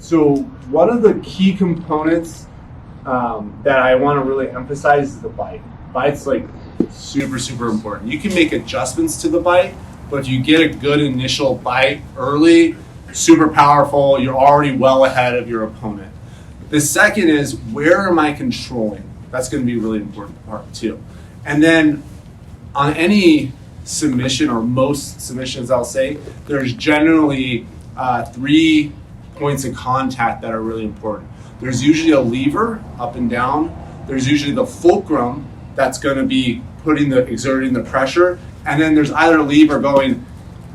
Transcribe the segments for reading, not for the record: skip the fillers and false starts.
So one of the key components that I want to really emphasize is the bite. Bite's like super, super important. You can make adjustments to the bite, but if you get a good initial bite early, super powerful, you're already well ahead of your opponent. The second is, where am I controlling? That's going to be a really important part too. And then on any submission, or most submissions I'll say, there's generally 3 points of contact that are really important. There's usually a lever up and down. There's usually the fulcrum that's going to be exerting the pressure, and then there's either a lever going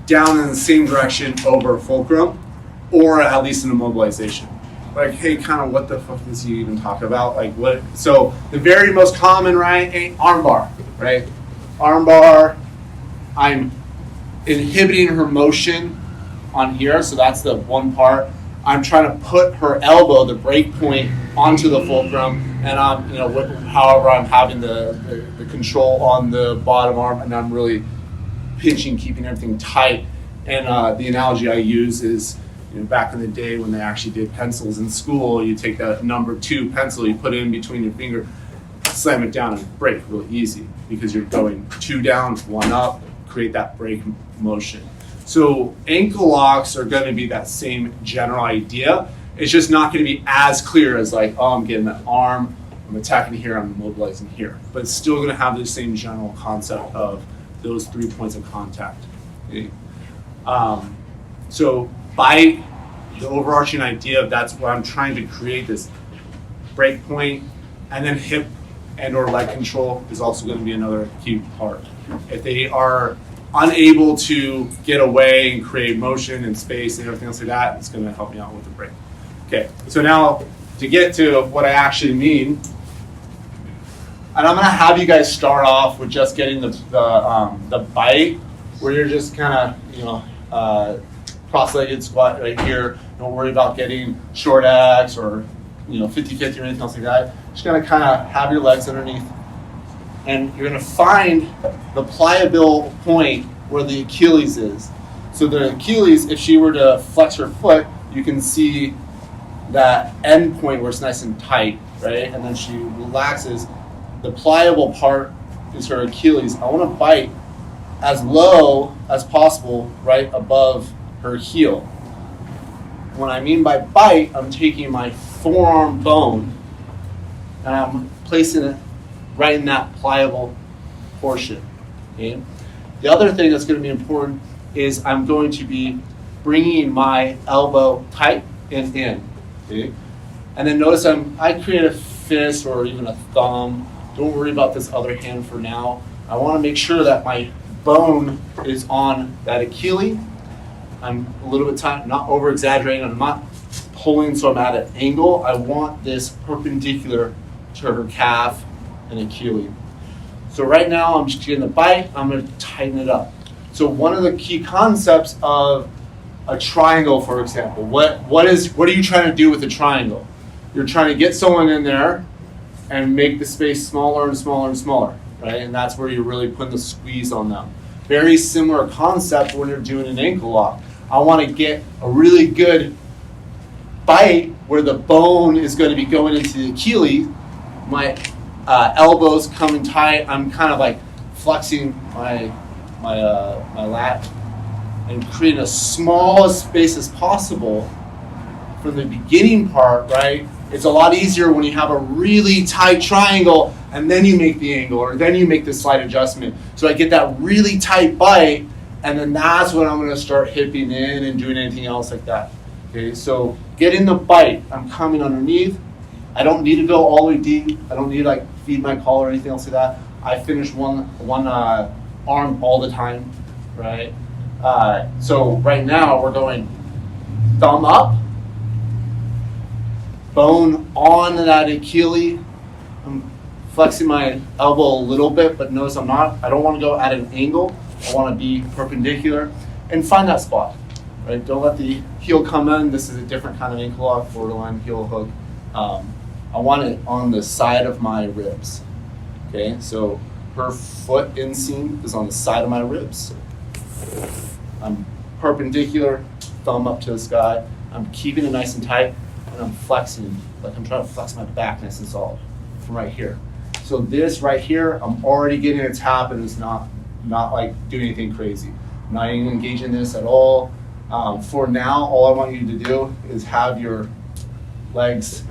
down in the same direction over fulcrum, or at least an immobilization. Like, hey, kind of what the fuck does he even talk about? Like what? So the very most common, right, arm bar, right? Arm bar, I'm inhibiting her motion on here, so that's the one part. I'm trying to put her elbow, the break point, onto the fulcrum, and I'm, however I'm having the control on the bottom arm, and I'm really pinching, keeping everything tight. And the analogy I use is, back in the day when they actually did pencils in school, you take that number 2 pencil, you put it in between your finger, slam it down and break really easy, because you're going 2 down, 1 up, create that break motion. So ankle locks are going to be that same general idea. It's just not going to be as clear as like, oh, I'm getting that arm, I'm attacking here, I'm immobilizing here. But it's still going to have the same general concept of those 3 points of contact. Okay? So bite, the overarching idea of that's what I'm trying to create, this break point, and then hip and or leg control is also going to be another key part. If they are unable to get away and create motion and space and everything else like that, it's going to help me out with the break. Okay, so now to get to what I actually mean, and I'm going to have you guys start off with just getting the bite, where you're just kind of, cross-legged squat right here. Don't worry about getting short X or 50-50 or anything else like that. Just going to kind of have your legs underneath, and you're going to find the pliable point where the Achilles is. So the Achilles, if she were to flex her foot, you can see that end point where it's nice and tight, right? And then she relaxes. The pliable part is her Achilles. I want to bite as low as possible, right above her heel. When I mean by bite, I'm taking my forearm bone and I'm placing it right in that pliable portion. Okay? The other thing that's going to be important is I'm going to be bringing my elbow tight and in. Okay? And then notice I create a fist or even a thumb. Don't worry about this other hand for now. I want to make sure that my bone is on that Achilles. I'm a little bit tight, not over exaggerating. I'm not pulling so I'm at an angle. I want this perpendicular to her calf and Achilles. So right now I'm just getting the bite. I'm going to tighten it up. So one of the key concepts of a triangle, for example, what are you trying to do with a triangle? You're trying to get someone in there and make the space smaller and smaller and smaller, right? And that's where you're really putting the squeeze on them. Very similar concept when you're doing an ankle lock. I want to get a really good bite where the bone is going to be going into the Achilles. My elbows coming tight. I'm kind of like flexing my lat and creating as small a space as possible for the beginning part, right? It's a lot easier when you have a really tight triangle and then you make the angle or then you make the slight adjustment. So I get that really tight bite, and then that's when I'm going to start hipping in and doing anything else like that. Okay, so getting the bite, I'm coming underneath. I don't need to go all the way deep. I don't need to like feed my collar or anything else like that. I finish one arm all the time, right? So right now we're going thumb up, bone on that Achilles. I'm flexing my elbow a little bit, but notice I don't want to go at an angle. I want to be perpendicular and find that spot, right? Don't let the heel come in. This is a different kind of ankle lock, borderline heel hook. I want it on the side of my ribs, okay? So her foot inseam is on the side of my ribs. I'm perpendicular, thumb up to the sky. I'm keeping it nice and tight, and I'm flexing, like I'm trying to flex my back nice and solid from right here. So this right here, I'm already getting a tap, and it's not like doing anything crazy. I'm not even engaging this at all. For now, all I want you to do is have your legs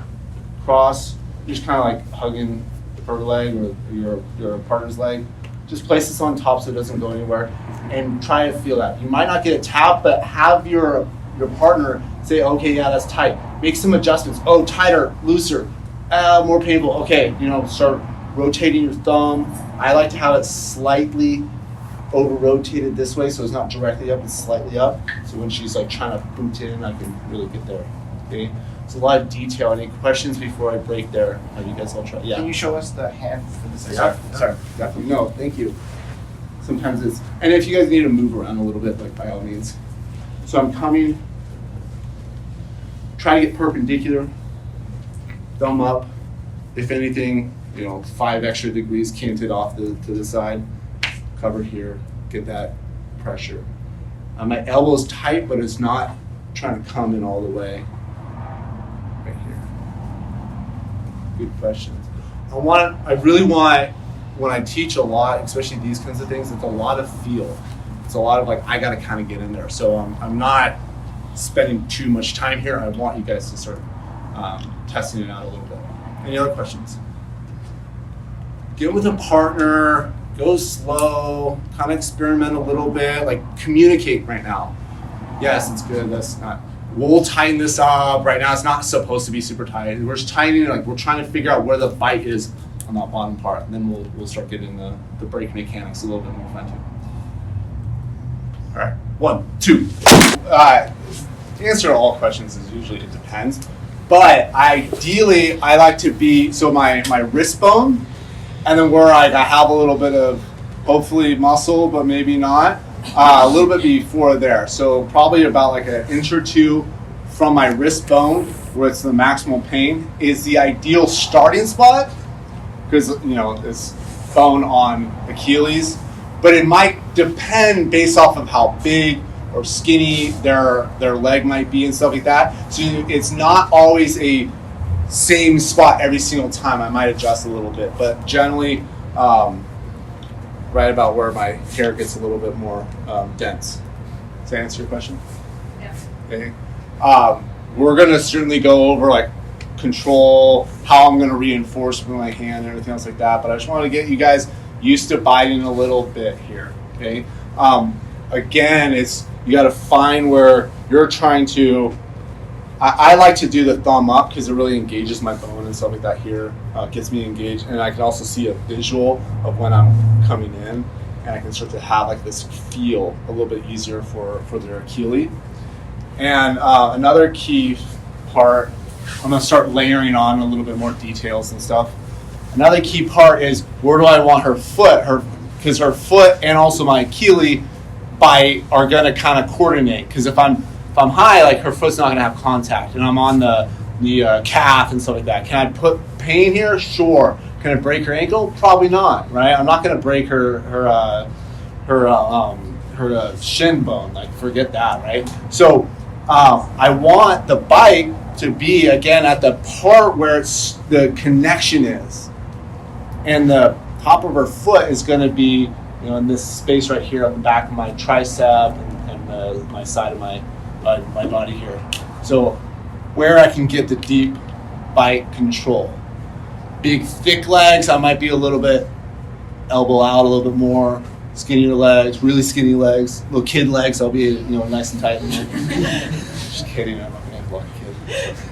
cross, just kind of like hugging her leg or your partner's leg. Just place this on top so it doesn't go anywhere, and try to feel that. You might not get a tap, but have your partner say, okay, yeah, that's tight. Make some adjustments. Oh, tighter, looser, more painful. Okay, start rotating your thumb. I like to have it slightly over-rotated this way, so it's not directly up, it's slightly up. So when she's like trying to boot in, I can really get there. Okay, it's a lot of detail. Any questions before I break there? You guys all try? Yeah. Can you show us the hand for this? Sorry. Definitely. No, thank you. Sometimes it's, and if you guys need to move around a little bit, like by all means. So I'm coming, try to get perpendicular, thumb up. If anything, 5 extra degrees canted off to the side. Cover here, get that pressure. My elbow's tight, but it's not trying to come in all the way. Right here. Good questions. I really want, when I teach a lot, especially these kinds of things, it's a lot of feel. It's a lot of like, I gotta kind of get in there. So I'm not spending too much time here. I want you guys to start testing it out a little bit. Any other questions? Get with a partner, go slow, kind of experiment a little bit, like communicate right now. Yes, it's good, that's not, we'll tighten this up. Right now it's not supposed to be super tight. We're just tightening, like we're trying to figure out where the bite is on that bottom part, and then we'll start getting the brake mechanics a little bit more fine tuned. All right, 1, 2. The answer to all questions is usually it depends, but ideally I like to be, so my wrist bone, and then where I have a little bit of hopefully muscle, but maybe not, a little bit before there. So probably about like an inch or 2 from my wrist bone, where it's the maximal pain, is the ideal starting spot, because it's bone on Achilles, but it might depend based off of how big or skinny their leg might be and stuff like that. So it's not always a same spot every single time. I might adjust a little bit, but generally right about where my hair gets a little bit more dense. Does that answer your question? Yes. Okay. We're gonna certainly go over like control, how I'm gonna reinforce with my hand and everything else like that, but I just want to get you guys used to biting a little bit here. Okay. Again, you got to find where you're trying to. I like to do the thumb up because it really engages my bone and stuff like that here. Gets me engaged, and I can also see a visual of when I'm coming in, and I can start to have like this feel a little bit easier for their Achilles. And another key part, I'm going to start layering on a little bit more details and stuff. Another key part is, where do I want her foot? Because her foot and also my Achilles bite are going to kind of coordinate. Because if I'm high, like her foot's not going to have contact, and I'm on the calf and stuff like that. Can I put pain here? Sure. Can I break her ankle? Probably not. Right? I'm not going to break her shin bone. Like, forget that. Right? So I want the bite to be again at the part where the connection is, and the top of her foot is going to be in this space right here on the back of my tricep and my side of my body here. So where I can get the deep bite control. Big thick legs, I might be a little bit elbow out a little bit more. Skinnier legs, really skinny legs. Little kid legs, I'll be nice and tight in there. Just kidding, I'm not gonna have a lot of kids.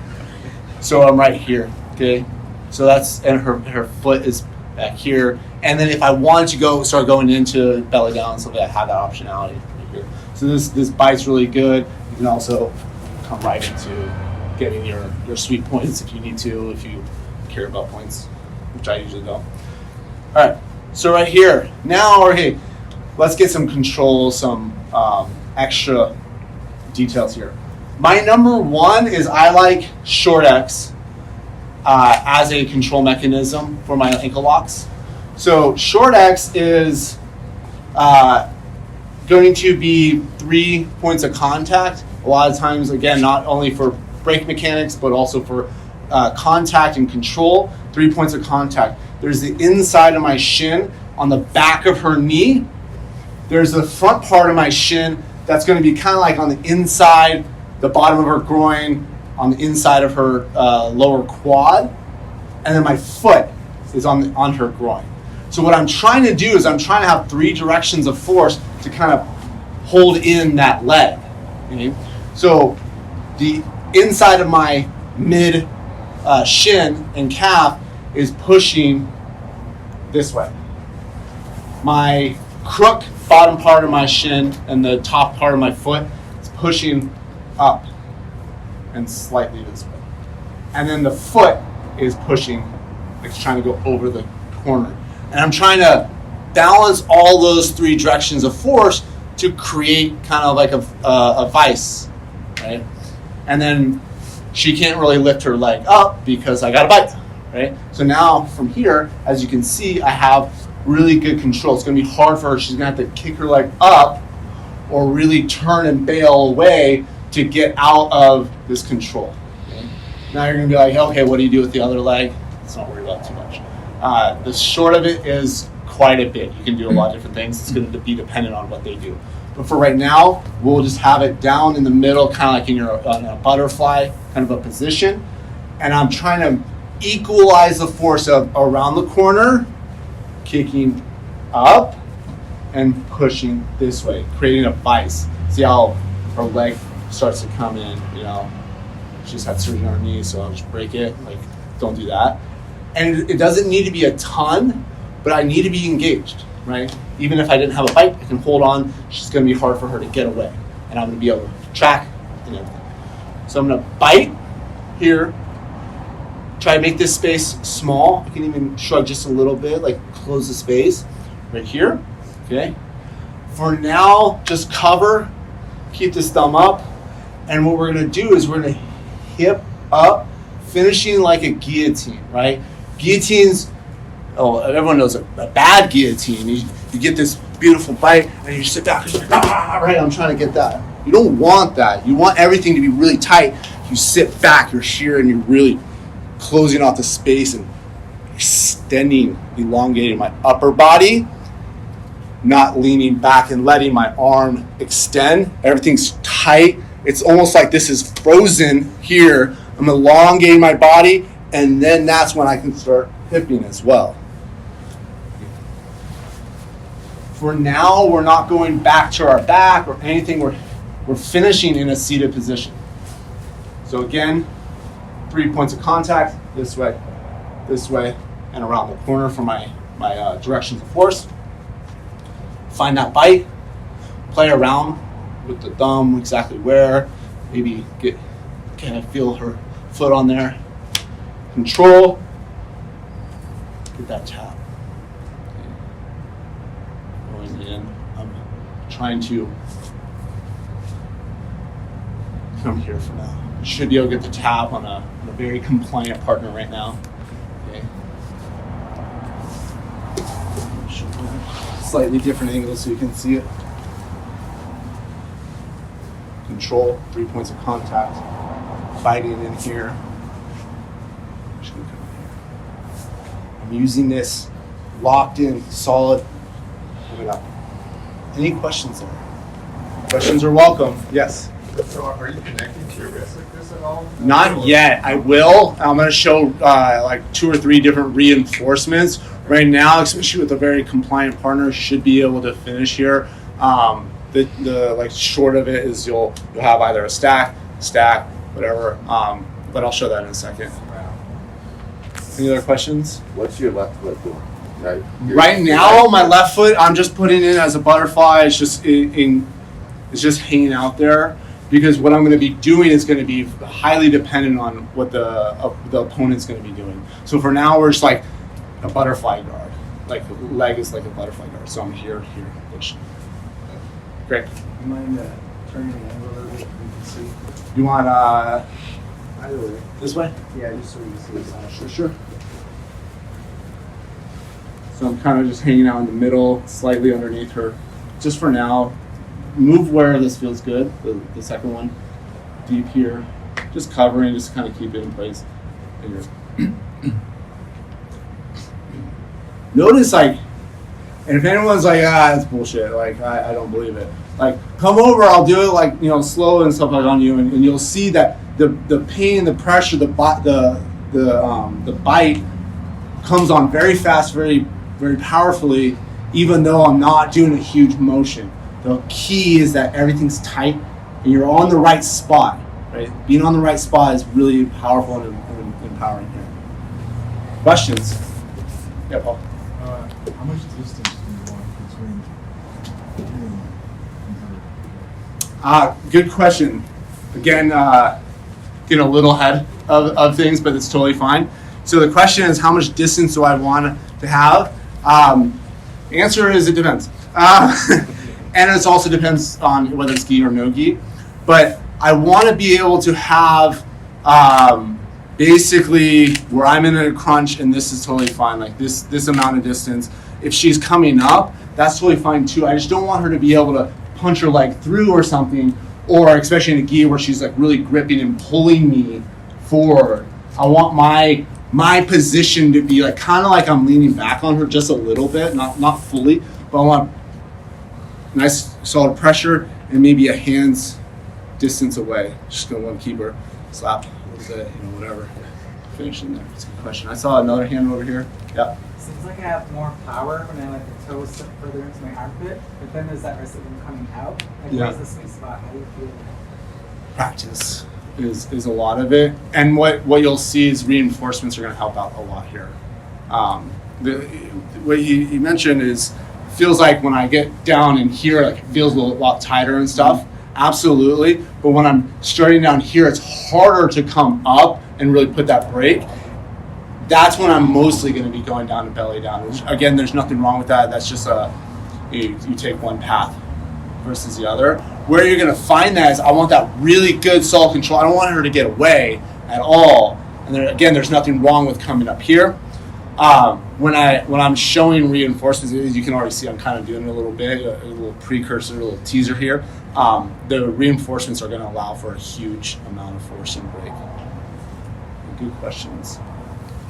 So I'm right here, okay? So and her foot is back here. And then if I wanted to start going into belly down, so that I have that optionality right here. So this bite's really good. You can also come right into getting your sweet points if you need to, if you care about points, which I usually don't. All right, so right here, now, okay, let's get some control, some extra details here. My number 1 is I like short X as a control mechanism for my ankle locks. So short X is going to be 3 points of contact a lot of times, again, not only for brake mechanics, but also for contact and control. 3 points of contact. There's the inside of my shin on the back of her knee. There's the front part of my shin that's going to be kind of like on the inside, the bottom of her groin, on the inside of her lower quad. And then my foot is on her groin. So what I'm trying to do is I'm trying to have 3 directions of force to kind of hold in that leg. Okay? So the inside of my mid shin and calf is pushing this way. My crook bottom part of my shin and the top part of my foot is pushing up and slightly this way. And then the foot is pushing, it's trying to go over the corner. And I'm trying to balance all those 3 directions of force to create kind of like a vice, right? And then she can't really lift her leg up because I got a bite, right? So now from here, as you can see, I have really good control. It's going to be hard for her. She's going to have to kick her leg up or really turn and bail away to get out of this control. Okay? Now you're going to be like, okay, what do you do with the other leg? Let's not worry about it too much. The short of it is quite a bit. You can do a lot of different things. It's going to be dependent on what they do. But for right now, we'll just have it down in the middle, kind of like on a butterfly kind of a position. And I'm trying to equalize the force of around the corner, kicking up, and pushing this way, creating a vice. See how her leg starts to come in, you know. She just had surgery on her knee, so I'll just break it. Like, don't do that. And it doesn't need to be a ton, but I need to be engaged, right? Even if I didn't have a bite, I can hold on. It's just going to be hard for her to get away. And I'm going to be able to track and everything. So I'm going to bite here. Try to make this space small. You can even shrug just a little bit, like close the space right here, okay? For now, just cover, keep this thumb up. And what we're going to do is we're going to hip up, finishing like a guillotine, right? Guillotines, everyone knows a bad guillotine. You get this beautiful bite and you sit back and you're like, right, I'm trying to get that. You don't want that. You want everything to be really tight. You sit back, you're sheer, and you're really closing off the space and extending, elongating my upper body, not leaning back and letting my arm extend. Everything's tight. It's almost like this is frozen here. I'm elongating my body, and then that's when I can start hipping as well. For now, we're not going back to our back or anything. We're finishing in a seated position. So again, 3 points of contact, this way, and around the corner for my directions of force. Find that bite, play around with the thumb, exactly where, maybe kind of feel her foot on there. Control, get that tap. Going in, I'm trying to come here for now. Should be able to get the tap on a very compliant partner right now. Okay. Slightly different angle so you can see it. Control, 3 points of contact. Fighting in here. Just gonna come here. I'm using this locked in, solid. Moving up. Any questions there? Questions are welcome. Yes. So are you connecting to your wrist like this at all? Not yet. I will. I'm going to show like 2 or 3 different reinforcements. Right now, especially with a very compliant partner, should be able to finish here. The like short of it is you'll have either a stack, whatever. But I'll show that in a second. Any other questions? What's your left foot doing? Right now, my left foot, I'm just putting it as a butterfly. It's just it's just hanging out there. Because what I'm going to be doing is going to be highly dependent on what the opponent's going to be doing. So for now, we're just like a butterfly guard. Like the leg is like a butterfly guard. So I'm here, push. Great. You mind turning the angle a little bit so we can see? You want Either way. this way? Yeah, just so you can see. Sure. So I'm kind of just hanging out in the middle, slightly underneath her. Just for now. Move where this feels good, the second one. deep here, just covering, just kind of keep it in place. Notice, like, and if anyone's like, that's bullshit, like, I don't believe it. Like, come over, I'll do it, like, slow and stuff like on you, and you'll see that the pain, the pressure, the bite comes on very fast, very, very powerfully, even though I'm not doing a huge motion. The key is that everything's tight and you're on the right spot, right? Being on the right spot is really powerful and empowering here. Questions? Yeah, Paul. How much distance do you want between you and her? Good question. Again, getting a little ahead of things, but it's totally fine. So the question is, how much distance do I want to have? The answer is it depends. And it also depends on whether it's gi or no gi. But I want to be able to have basically where I'm in a crunch and this is totally fine, like this amount of distance. If she's coming up, that's totally fine too. I just don't want her to be able to punch her leg through or something, or especially in a gi where she's like really gripping and pulling me forward. I want my position to be like kind of like I'm leaning back on her just a little bit, not fully, but I want nice solid pressure and maybe a hand's distance away. Just gonna want to keep her slap a little bit, whatever. Finishing there. That's a good question. I saw another hand over here. Yeah. Seems like I have more power when I let the toes slip further into my armpit, but then there's that risk of them coming out. Like, Yeah. where's the sweet spot? How do you feel? Practice is a lot of it, and what you'll see is reinforcements are going to help out a lot here. What he mentioned is feels like when I get down in here, like it feels a lot tighter and stuff. Absolutely, but when I'm starting down here, it's harder to come up and really put that break. That's when I'm mostly going to be going down to belly down. Which, again, there's nothing wrong with that. That's just you take one path versus the other. Where you're going to find that is I want that really good solid control. I don't want her to get away at all. And then, again, there's nothing wrong with coming up here. When I'm showing reinforcements, as you can already see, I'm kind of doing a little bit, a little precursor, a little teaser here. The reinforcements are going to allow for a huge amount of force and break. Good questions.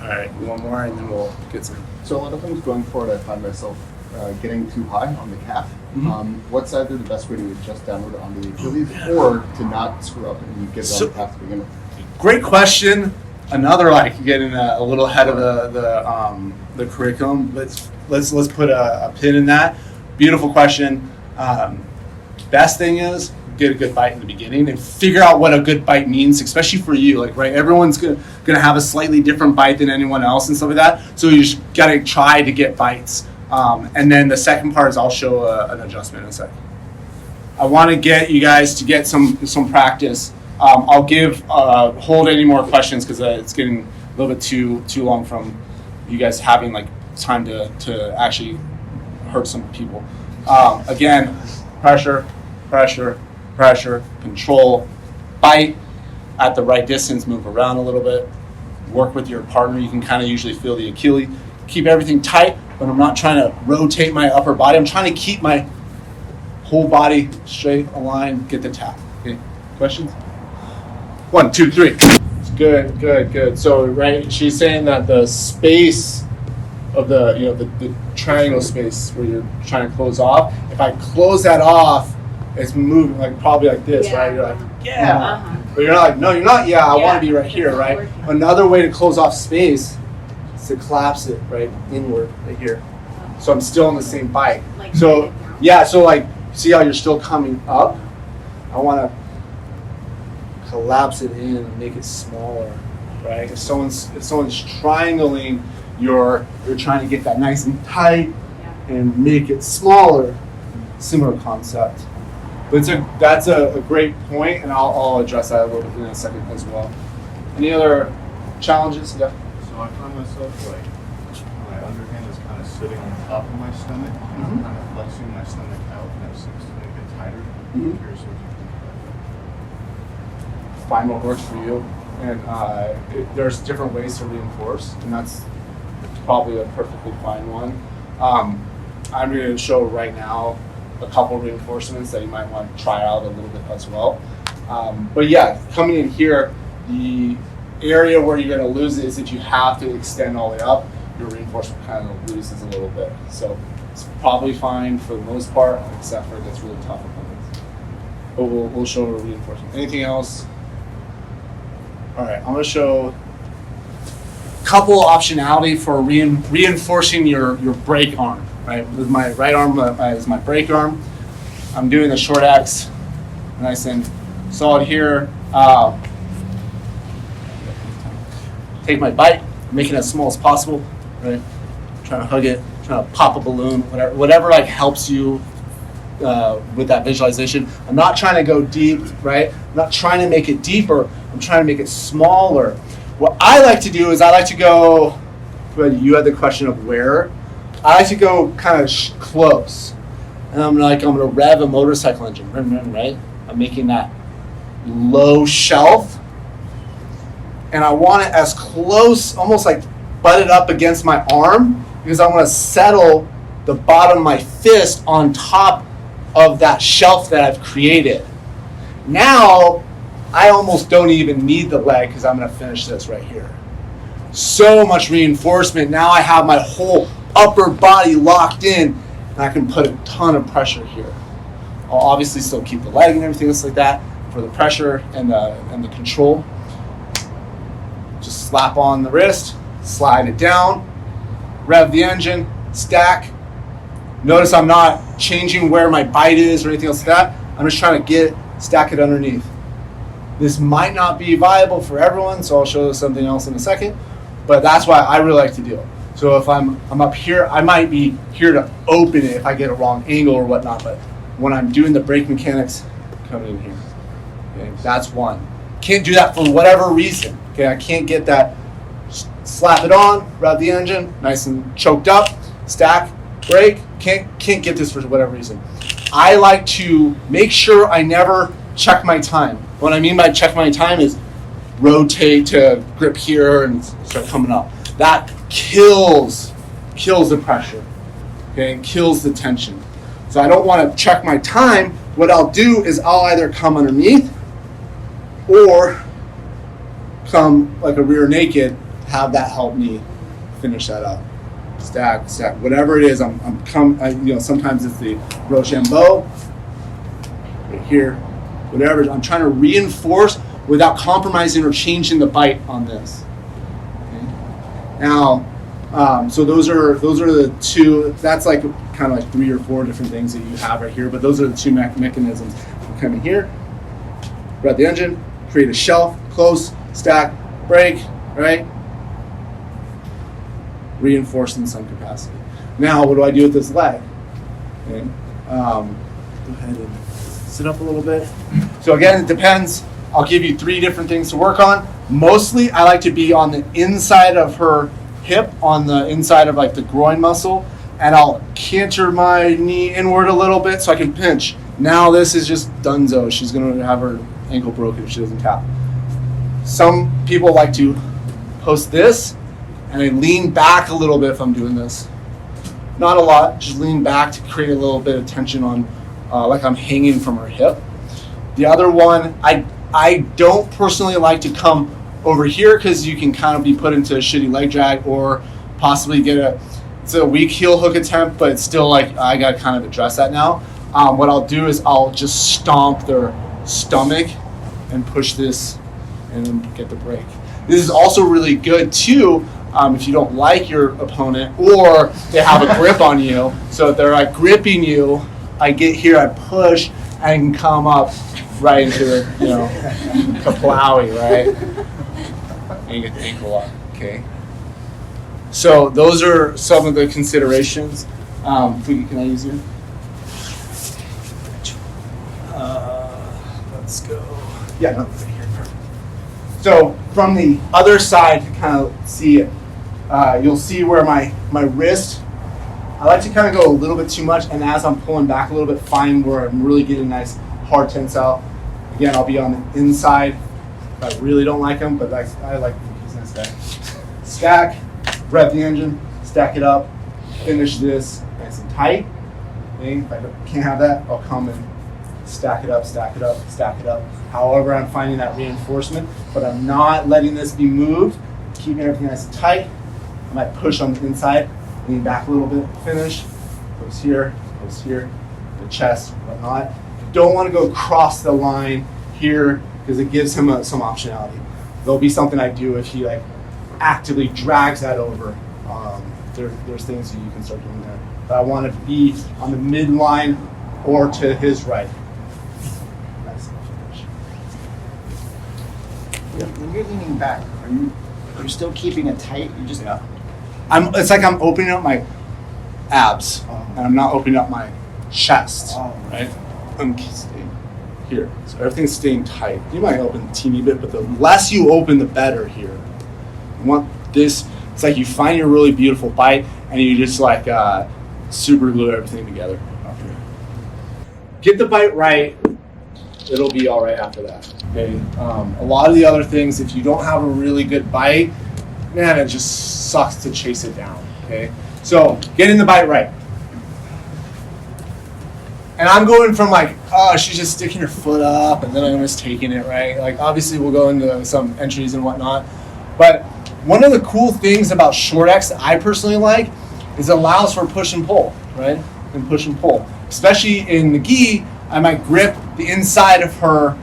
All right, one more, and then we'll get some. So a lot of times going forward, I find myself getting too high on the calf. Mm-hmm. What's either the best way to adjust downward onto the Achilles, or to not screw up and get it on the calf to begin with? Great question. Another getting a little ahead of the curriculum. Let's put a pin in that. Beautiful question. Best thing is get a good bite in the beginning and figure out what a good bite means, especially for you. Right, everyone's gonna have a slightly different bite than anyone else and stuff like that. So you just gotta try to get bites. And then the second part is I'll show an adjustment in a second. I want to get you guys to get some practice. I'll hold any more questions because it's getting a little bit too long from you guys having time to actually hurt some people. Again, pressure, control, bite at the right distance, move around a little bit, work with your partner. You can kind of usually feel the Achilles. Keep everything tight, but I'm not trying to rotate my upper body. I'm trying to keep my whole body straight, aligned, get the tap. Okay, questions? 1, 2, 3. Good. So, right, she's saying that the space of the triangle space where you're trying to close off, if I close that off, it's moving probably like this, Yeah. right? You're like, yeah. Uh-huh. But you're not like, no, you're not, yeah, I want to be right it's here, not right? working. Another way to close off space is to collapse it, right, inward, right here. So I'm still in the same bite. Like So, bring it down. yeah, so see how you're still coming up? I want to collapse it in and make it smaller, right? If someone's triangling, you're trying to get that nice and tight Yeah. and make it smaller. Similar concept. But that's a great point, and I'll address that a little bit in a second as well. Any other challenges? Yeah. So I find myself my underhand is kind of sitting on top of my stomach, and I'm kind of flexing my stomach out, and that seems to make it tighter. Mhm. I'm curious what you think about Find what works for you, and there's different ways to reinforce, and that's probably a perfectly fine one. I'm going to show right now a couple reinforcements that you might want to try out a little bit as well. But yeah, coming in here, the area where you're going to lose it is if you have to extend all the way up, your reinforcement kind of loses a little bit. So it's probably fine for the most part, except for that's really tough opponents. But we'll show a reinforcement. Anything else? All right, I'm going to show a couple optionality for reinforcing your brake arm. Right, with my right arm as my brake arm, I'm doing the short X, nice and solid here. Take my bite, make it as small as possible. Right, trying to hug it, trying to pop a balloon, whatever like helps you with that visualization. I'm not trying to go deep, right? I'm not trying to make it deeper. I'm trying to make it smaller. What I like to do is I like to go. You had the question of where. I like to go kind of close, and I'm gonna rev a motorcycle engine, right? I'm making that low shelf, and I want it as close, almost like butted up against my arm, because I want to settle the bottom of my fist on top of that shelf that I've created. Now, I almost don't even need the leg because I'm gonna finish this right here. So much reinforcement. Now I have my whole upper body locked in, and I can put a ton of pressure here. I'll obviously still keep the leg and everything else like that for the pressure and the control. Just slap on the wrist, slide it down, rev the engine, stack. Notice I'm not changing where my bite is or anything else like that. I'm just trying to stack it underneath. This might not be viable for everyone, so I'll show you something else in a second, but that's why I really like to do it. So if I'm up here, I might be here to open it if I get a wrong angle or whatnot, but when I'm doing the brake mechanics, coming in here. Okay, that's one. Can't do that for whatever reason. Okay, I can't get that. Slap it on, rev the engine, nice and choked up, stack, brake. Can't get this for whatever reason. I like to make sure I never check my time. What I mean by check my time is rotate to grip here and start coming up. That kills the pressure, okay, and kills the tension. So I don't want to check my time. What I'll do is I'll either come underneath or come like a rear naked, have that help me finish that up. Stack, whatever it is. Sometimes it's the Rochambeau right here, whatever. I'm trying to reinforce without compromising or changing the bite on this. Now, so those are the two. That's like kind of like 3 or 4 different things that you have right here. But those are the two mechanisms. You come in here, rev the engine, create a shelf, close, stack, brake, right? Reinforce in some capacity. Now, what do I do with this leg? Okay. Go ahead and sit up a little bit. So again, it depends. I'll give you 3 different things to work on. Mostly, I like to be on the inside of her hip, on the inside of like the groin muscle, and I'll canter my knee inward a little bit so I can pinch. Now this is just dunzo. She's going to have her ankle broken if she doesn't tap. Some people like to post this, and I lean back a little bit if I'm doing this. Not a lot, just lean back to create a little bit of tension on, like I'm hanging from her hip. The other one, I don't personally like to come over here because you can kind of be put into a shitty leg drag or possibly get it's a weak heel hook attempt, but it's still like I got to kind of address that now. What I'll do is I'll just stomp their stomach and push this and get the break. This is also really good too if you don't like your opponent or they have a grip on you. So if they're like gripping you, I get here, I push, I can come up right into the, kaplowy, right? And you get the ankle up, okay? So those are some of the considerations. Can I use you? Let's go. Yeah, no, right here, perfect. So from the other side, to kind of see it, you'll see where my wrist, I like to kind of go a little bit too much, and as I'm pulling back a little bit, find where I'm really getting a nice hard tense out. Again, I'll be on the inside. I really don't like them, but I like these nice guy. Stack, rev the engine, stack it up, finish this nice and tight. Okay, if I can't have that, I'll come and stack it up, stack it up, stack it up. however I'm finding that reinforcement, but I'm not letting this be moved, keeping everything nice and tight. I might push on the inside, lean back a little bit, finish, goes here, the chest, whatnot. Don't want to go across the line here because it gives him some optionality. There'll be something I do if he like actively drags that over. There's things that you can start doing there. But I want to be on the midline or to his right. Nice. When you're leaning back, are you still keeping it tight? You just Yeah. It's like I'm opening up my abs, and I'm not opening up my chest. Right? I'm staying here, so everything's staying tight. You might open a teeny bit, but the less you open, the better here. You want this. It's like you find your really beautiful bite, and you just like super glue everything together up here. Get the bite right. It'll be all right after that. Okay. A lot of the other things, if you don't have a really good bite, man, it just sucks to chase it down. Okay. So getting the bite right. And I'm going from like, oh, she's just sticking her foot up, and then I'm just taking it, right? Like, obviously, we'll go into some entries and whatnot. But one of the cool things about short X that I personally like is it allows for push and pull, right? And push and pull. Especially in the gi, I might grip the inside of her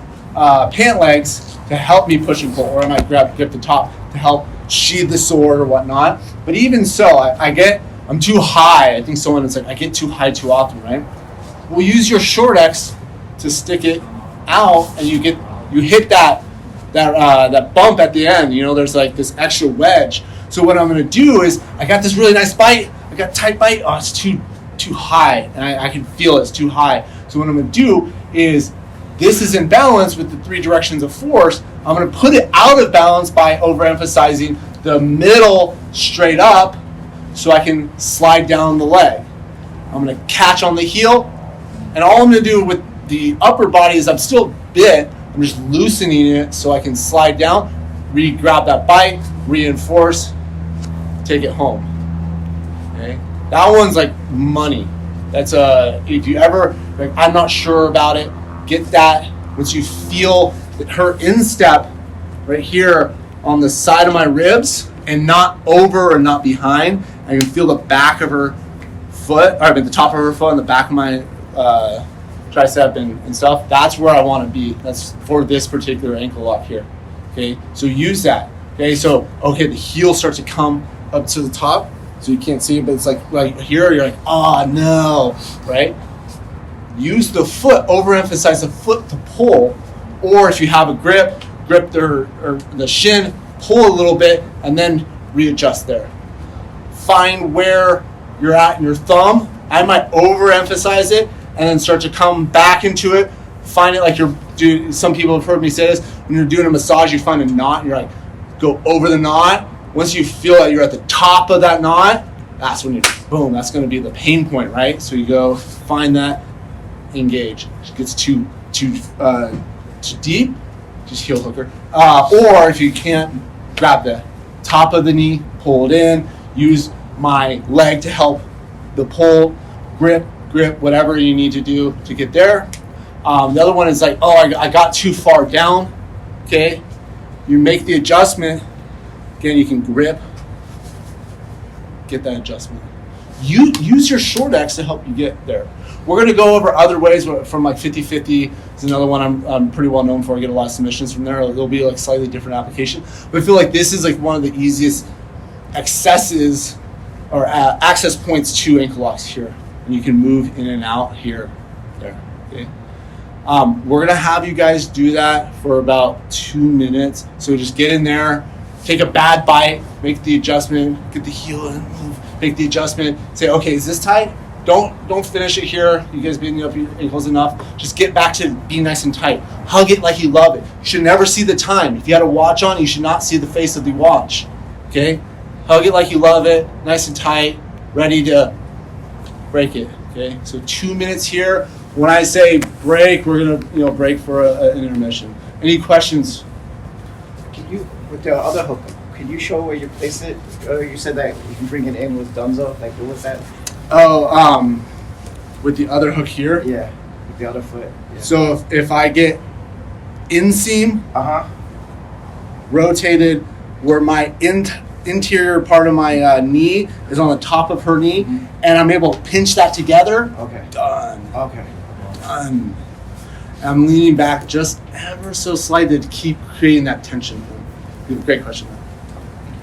pant legs to help me push and pull, or I might grip the top to help sheathe the sword or whatnot. But even so, I'm too high. I think someone is like, I get too high too often, right? We'll use your short X to stick it out, and you hit that bump at the end. You know, there's like this extra wedge. So what I'm going to do is, I got this really nice bite. I got tight bite. Oh, it's too high, and I can feel it's too high. So what I'm going to do is, this is in balance with the 3 directions of force. I'm going to put it out of balance by overemphasizing the middle straight up, so I can slide down the leg. I'm going to catch on the heel. And all I'm going to do with the upper body is I'm still bit. I'm just loosening it so I can slide down, grab that bite, reinforce, take it home. Okay, that one's like money. That's if you ever like, I'm not sure about it, get that. Once you feel her instep right here on the side of my ribs and not over or not behind, I can feel the back of her foot, or I mean the top of her foot and the back of my tricep and stuff. That's where I want to be. That's for this particular ankle lock here. Okay, so use that. Okay, so the heel starts to come up to the top, so you can't see it, but it's like right here. You're like, oh no, right? Use the foot. Overemphasize the foot to pull, or if you have a grip the shin, pull a little bit, and then readjust there. Find where you're at in your thumb. I might overemphasize it and then start to come back into it. Find it like you're doing, some people have heard me say this, when you're doing a massage, you find a knot, and you're like, go over the knot. Once you feel that you're at the top of that knot, that's when boom, that's going to be the pain point, right? So you go find that, engage. If it gets too deep, just heel hooker. Or if you can't, grab the top of the knee, pull it in, use my leg to help the pull, grip, whatever you need to do to get there. The other one is like, I got too far down. Okay, you make the adjustment. Again, you can grip, get that adjustment. You use your short X to help you get there. We're going to go over other ways from like 50-50 is another one I'm pretty well known for. I get a lot of submissions from there. It'll be like slightly different application, but I feel like this is like one of the easiest accesses or access points to ankle locks here. And you can move in and out here, there. Okay. We're gonna have you guys do that for about 2 minutes. So just get in there, take a bad bite, make the adjustment, get the heel and move, make the adjustment. Say, okay, is this tight? Don't finish it here. You guys beating up your ankles enough. Just get back to being nice and tight. Hug it like you love it. You should never see the time. If you had a watch on, you should not see the face of the watch. Okay? Hug it like you love it, nice and tight, ready to break it. Okay? So 2 minutes here. When I say break, we're gonna break for an intermission. Any questions? Can you, with the other hook, can you show where you place it? You said that you can bring it in with Dunzo. Like, what was that? With the other hook here? Yeah, with the other foot. Yeah. So if I get inseam rotated where my interior part of my knee is on the top of her knee, and I'm able to pinch that together. Okay. Done. Okay. Done. I'm leaning back just ever so slightly to keep creating that tension. Great question.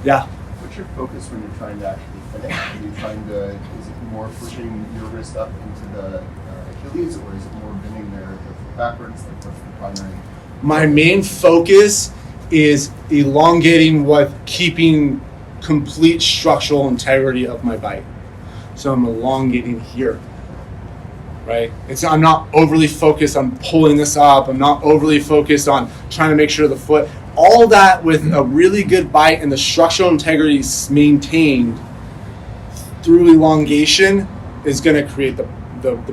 Yeah. What's your focus when you're trying to actually finish? Are you trying to, is it more pushing your wrist up into the Achilles, or is it more bending the foot backwards? Like, what's the primary? My main focus is elongating keeping complete structural integrity of my bite. So I'm elongating here, right? I'm not overly focused on pulling this up. I'm not overly focused on trying to make sure the foot, all that with a really good bite and the structural integrity is maintained through elongation is going to create the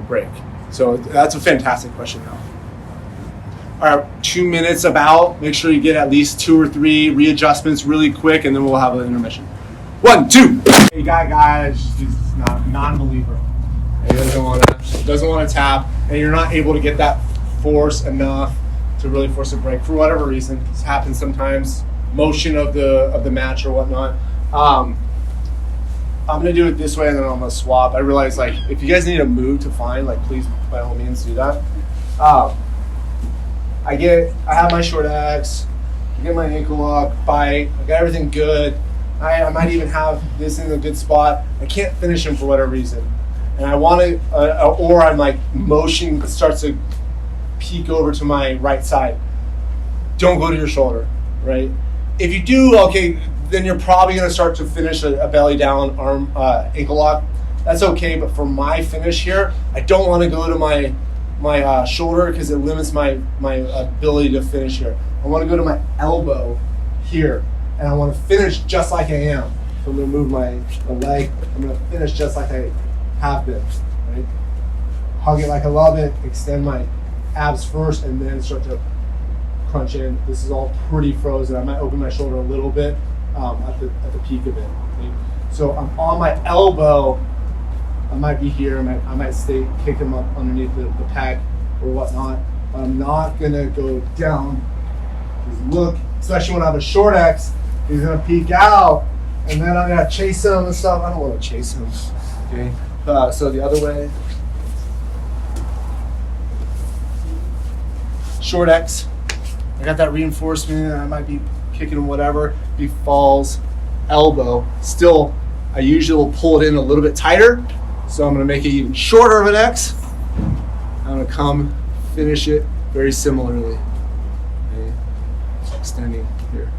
break. So that's a fantastic question now. All right, 2 minutes about. Make sure you get at least 2 or 3 readjustments really quick, and then we'll have an intermission. 1, 2. You got a guy that's just not non-believer. He doesn't want to tap, and you're not able to get that force enough to really force a break for whatever reason. This happens sometimes, motion of the match or whatnot. I'm gonna do it this way, and then I'm gonna swap. I realize, like, if you guys need a move to find, like, please by all means do that. I have my short X, I get my ankle lock, bite, I got everything good. I might even have this in a good spot. I can't finish him for whatever reason. And I want to, or I'm like, motion starts to peek over to my right side. Don't go to your shoulder, right? If you do, okay, then you're probably going to start to finish a belly down arm ankle lock. That's okay, but for my finish here, I don't want to go to my shoulder because it limits my ability to finish here. I want to go to my elbow here, and I want to finish just like I am. So I'm going to move my leg. I'm going to finish just like I have been, right? Hug it like I love it, extend my abs first, and then start to crunch in. This is all pretty frozen. I might open my shoulder a little bit at the peak of it. Okay? So I'm on my elbow. I might be here. I might stay, kick him up underneath the pec or whatnot. But I'm not gonna go down. Because look, especially when I have a short X, he's gonna peek out, and then I'm gonna chase him and stuff. I don't want to chase him. Okay. So the other way. Short X. I got that reinforcement. I might be kicking him, whatever. He falls. Elbow. Still, I usually will pull it in a little bit tighter. So I'm going to make it even shorter of an X. I'm going to come finish it very similarly. Okay. Extending here.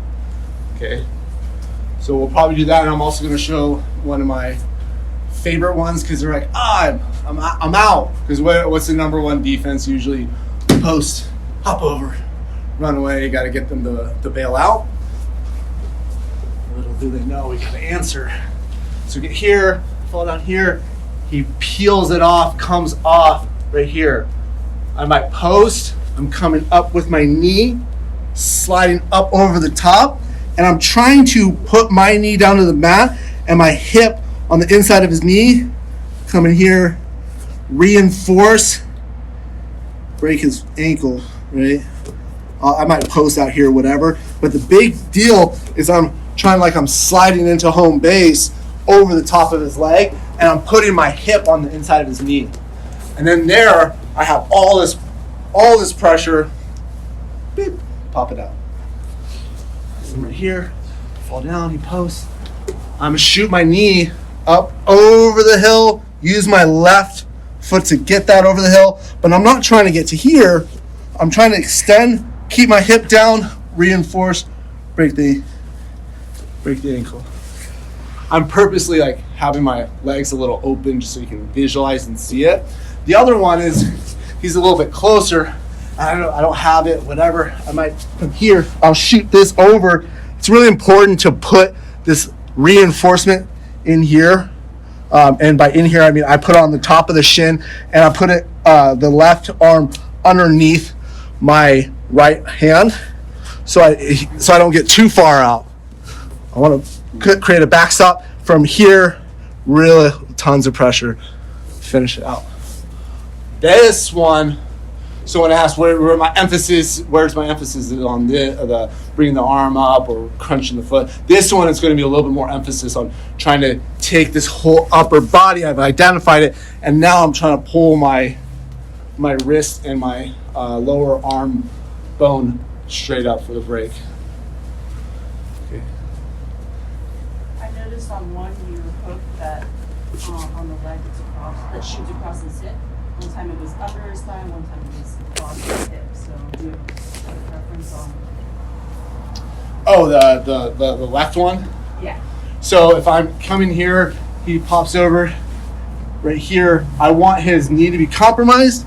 Okay. So we'll probably do that, and I'm also going to show one of my favorite ones because they're like, I'm out. Because what's the number one defense usually? Post, hop over, run away. You got to get them to bail out. Little do they know we got to answer. So get here, fall down here. He peels it off, comes off right here. I might post. I'm coming up with my knee, sliding up over the top, and I'm trying to put my knee down to the mat and my hip on the inside of his knee. Come in here, reinforce, break his ankle, right? I might post out here, whatever. But the big deal is I'm trying like I'm sliding into home base over the top of his leg, and I'm putting my hip on the inside of his knee. And then there, I have all this pressure. Beep, pop it out. So right here, fall down, he posts. I'm gonna shoot my knee up over the hill, use my left foot to get that over the hill, but I'm not trying to get to here. I'm trying to extend, keep my hip down, reinforce, break the ankle. I'm purposely like having my legs a little open just so you can visualize and see it. The other one is he's a little bit closer. I don't have it, whatever. I might from here, I'll shoot this over. It's really important to put this reinforcement in here. And by in here, I mean I put it on the top of the shin, and I put it the left arm underneath my right hand, so I don't get too far out. I want to create a backstop from here, really tons of pressure, finish it out. This one, So when I ask where's my emphasis is on the bringing the arm up or crunching the foot. This one is going to be a little bit more emphasis on trying to take this whole upper body. I've identified it, and now I'm trying to pull my wrist and my lower arm bone straight up for the break. Okay. I noticed on one you hooked that on the leg that's across, that shoots across his hip. One time it was under his thigh, one time it was across his hip. So do you have a preference on? Oh, the left one? Yeah. So if I'm coming here, he pops over right here. I want his knee to be compromised.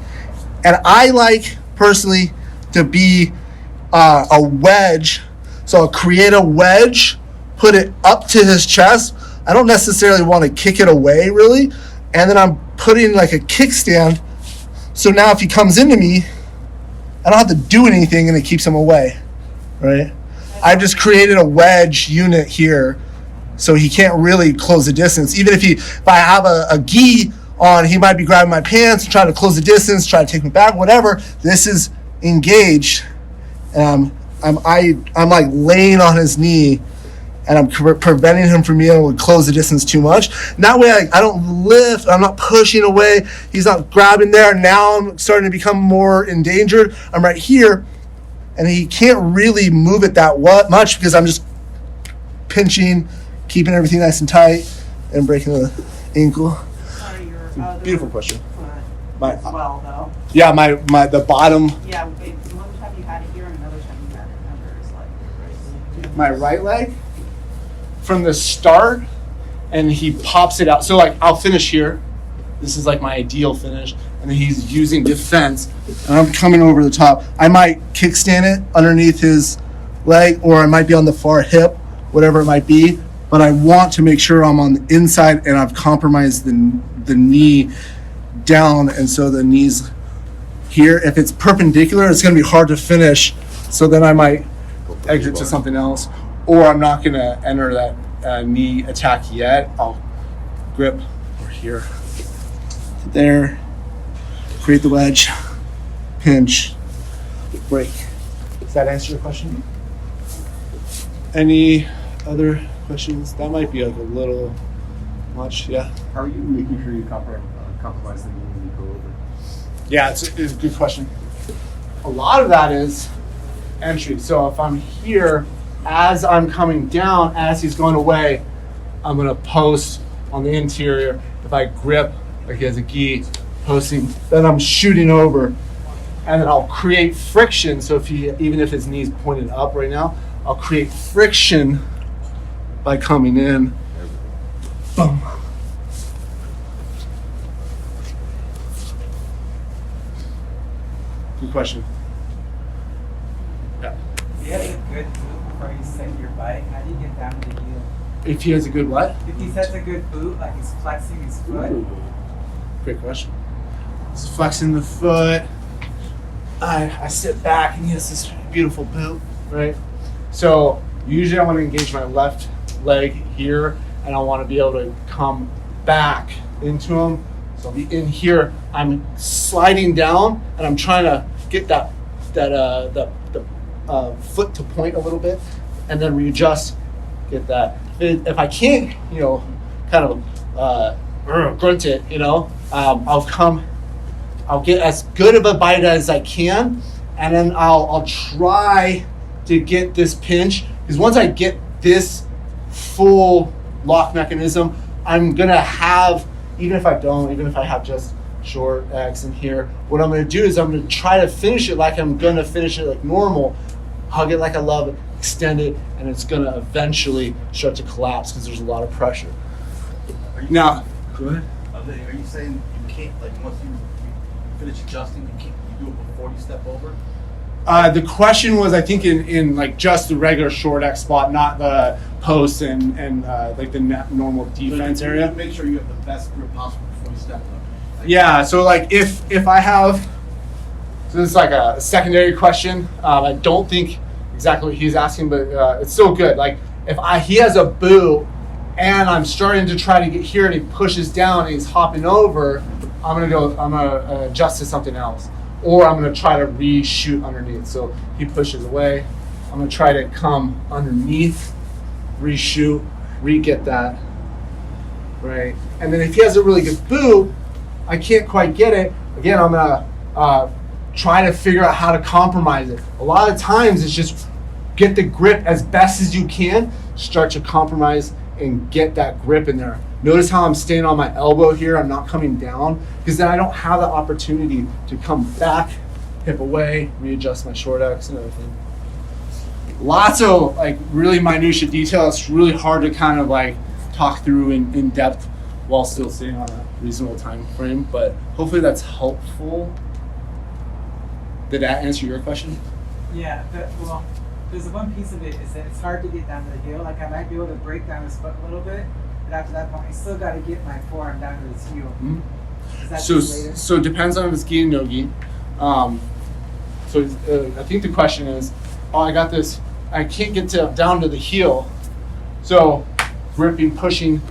And I like, personally, to be a wedge. So I'll create a wedge, put it up to his chest. I don't necessarily want to kick it away, really. And then I'm putting like a kickstand. So now if he comes into me, I don't have to do anything and it keeps him away, right? I've just created a wedge unit here so he can't really close the distance. Even if I have a gi on, he might be grabbing my pants, trying to close the distance, trying to take me back, whatever. This is engaged. I'm like laying on his knee, and I'm preventing him from being able to close the distance too much. And that way I don't lift, I'm not pushing away, he's not grabbing there. Now I'm starting to become more endangered. I'm right here, and he can't really move it that much because I'm just pinching, keeping everything nice and tight, and breaking the ankle. Sorry, your other Beautiful question. foot as well, though. Yeah, the bottom. Yeah, one time you had it here and another time you had it under his leg. Right? My right leg from the start, and he pops it out. So like I'll finish here. This is like my ideal finish, and then he's using defense, and I'm coming over the top. I might kickstand it underneath his leg, or I might be on the far hip, whatever it might be. But I want to make sure I'm on the inside, and I've compromised the knee down, and so the knee's here. If it's perpendicular, it's going to be hard to finish. So then I might exit to something else, or I'm not going to enter that knee attack yet. I'll grip over here, there, create the wedge, pinch, break. Does that answer your question? Any other questions? That might be like a little much. Yeah. How are you making sure you compromise the knee when you go over? Yeah, it's a good question. A lot of that is entry. So if I'm here, as I'm coming down, as he's going away, I'm going to post on the interior. If I grip, like he has a gi, posting, then I'm shooting over. And then I'll create friction. So even if his knee's pointed up right now, I'll create friction by coming in. Boom. Good question. Yeah. You had a good boot before you set your bike. How do you get down to the heel? If he has a good what? If he sets a good boot, like he's flexing his foot. Great question. He's flexing the foot. I sit back and he has this beautiful boot, right? So usually I want to engage my left leg here, and I want to be able to come back into him. So I'll be in here. I'm sliding down, and I'm trying to get the foot to point a little bit, and then readjust. Get that. If I can't, kind of grunt it, I'll get as good of a bite as I can, and then I'll try to get this pinch, because once I get this full lock mechanism, I'm gonna have, even if I have just short X in here, what I'm gonna do is I'm gonna try to finish it like I'm gonna finish it like normal, hug it like I love it, extend it, and it's gonna eventually start to collapse because there's a lot of pressure. Now, go ahead. Are you saying you can't, like, once you finish adjusting, you do it before you step over? The question was, I think, in like just the regular short X spot, not the post and like the normal defense area. Make sure you have the best grip possible before you step up. Yeah, so like if I have, so this is like a secondary question. I don't think exactly what he's asking, but it's still good. Like if he has a boot and I'm starting to try to get here and he pushes down and he's hopping over, I'm gonna adjust to something else. or I'm gonna try to reshoot underneath. So he pushes away. I'm gonna try to come underneath, reshoot, re-get that, right? And then if he has a really good boot, I can't quite get it. Again, I'm gonna try to figure out how to compromise it. A lot of times it's just get the grip as best as you can, start to compromise and get that grip in there. Notice how I'm staying on my elbow here, I'm not coming down, because then I don't have the opportunity to come back, hip away, readjust my short X and everything. Lots of like really minutiae detail. It's really hard to kind of like talk through in depth while still staying on a reasonable time frame, but hopefully that's helpful. Did that answer your question? Yeah, well, there's one piece of it is that it's hard to get down to the heel. Like I might be able to break down his foot a little bit, but after that point, I still got to get my forearm down to his heel. Mm-hmm. Is that So just later? so it depends on if it's gi and no gi. I think the question is, oh, I got this. I can't get down to the heel. So gripping, pushing,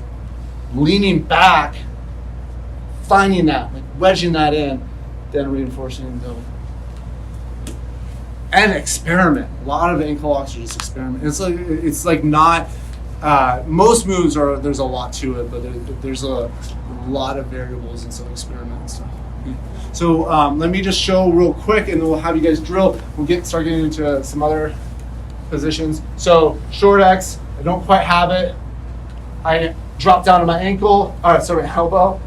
leaning back, finding that, like wedging that in, then reinforcing the. And experiment. A lot of ankle locks are just experiment. It's like not. Most moves are there's a lot to it, but there's a lot of variables, and so experiment and stuff. So let me just show real quick, and then we'll have you guys drill. We'll start getting into some other positions. So short X, I don't quite have it. I drop down to my ankle. My elbow.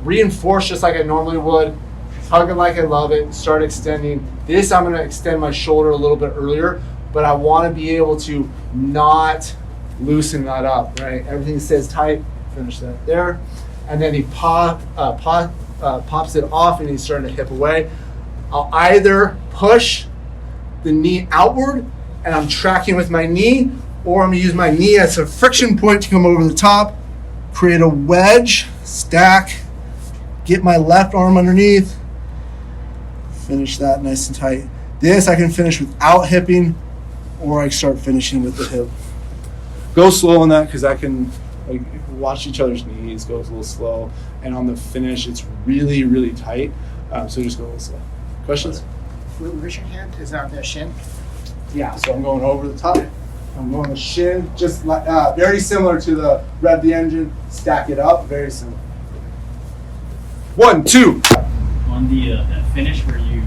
Reinforce just like I normally would. Hug it like I love it. Start extending. This I'm going to extend my shoulder a little bit earlier, but I want to be able to not loosen that up. Right, everything stays tight. Finish that there, and then he pops it off, and he's starting to hip away. I'll either push the knee outward, and I'm tracking with my knee, or I'm going to use my knee as a friction point to come over the top, create a wedge, stack, get my left arm underneath, finish that nice and tight. This I can finish without hipping, or I start finishing with the hip. Go slow on that, because I can watch each other's knees, goes a little slow, and on the finish it's really, really tight, so just go a little slow. Questions? Where's your hand? Is that on the shin? Yeah, so I'm going over the top. I'm going the shin, just like very similar to the rev the engine, stack it up, very similar. 1, 2. On the that finish where you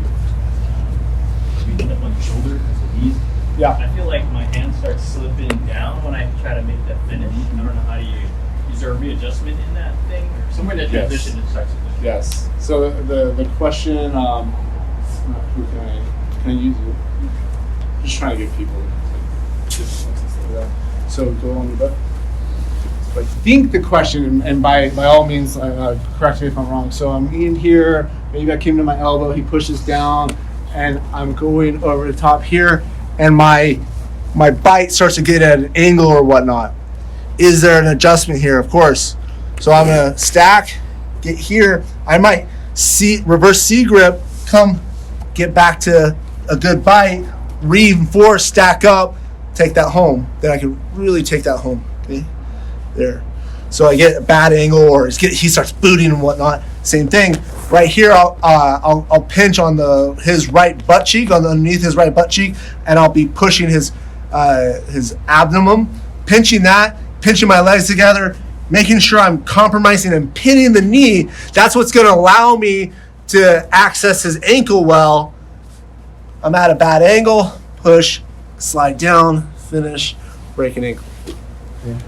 get up on your shoulder because of these, Yeah. I feel like my hand starts slipping down when I try to make that finish. I don't know how do you. Is there a readjustment in that thing, or somewhere in that Yes. transition it starts? Yes. So the question, who can I use you? Just trying to give people tips and stuff like that. So go on your butt. So I think the question, and by all means, correct me if I'm wrong. So I'm in here. Maybe I came to my elbow. He pushes down, and I'm going over the top here, and my bite starts to get at an angle or whatnot. Is there an adjustment here? Of course. So I'm gonna stack, get here. I might reverse C grip, come get back to a good bite, reinforce, stack up, take that home. Then I can really take that home. Okay, there. So I get a bad angle, or he starts booting and whatnot. Same thing. Right here, I'll pinch on his right butt cheek, underneath his right butt cheek, and I'll be pushing his abdomen, pinching my legs together, making sure I'm compromising and pinning the knee. That's what's going to allow me to access his ankle well. I'm at a bad angle, push, slide down, finish, break an ankle. Okay.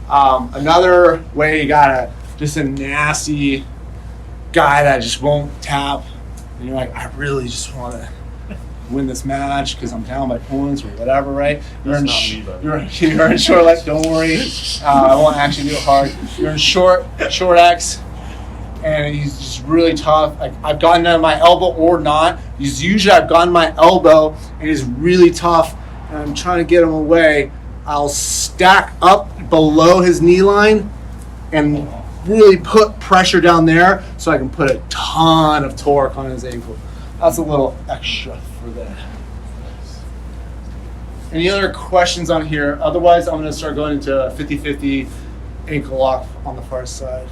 Another way, you got just a nasty guy that just won't tap, and you're like, I really just want to win this match because I'm down by points or whatever, right? You're in short legs. Don't worry, I won't actually do it hard. You're in short X, and he's just really tough. I've gotten down my elbow or not. Usually I've gotten my elbow, and he's really tough, and I'm trying to get him away. I'll stack up below his knee line and really put pressure down there so I can put a ton of torque on his ankle. That's a little extra for that. Any other questions on here? Otherwise, I'm going to start going into 50-50 ankle lock on the far side.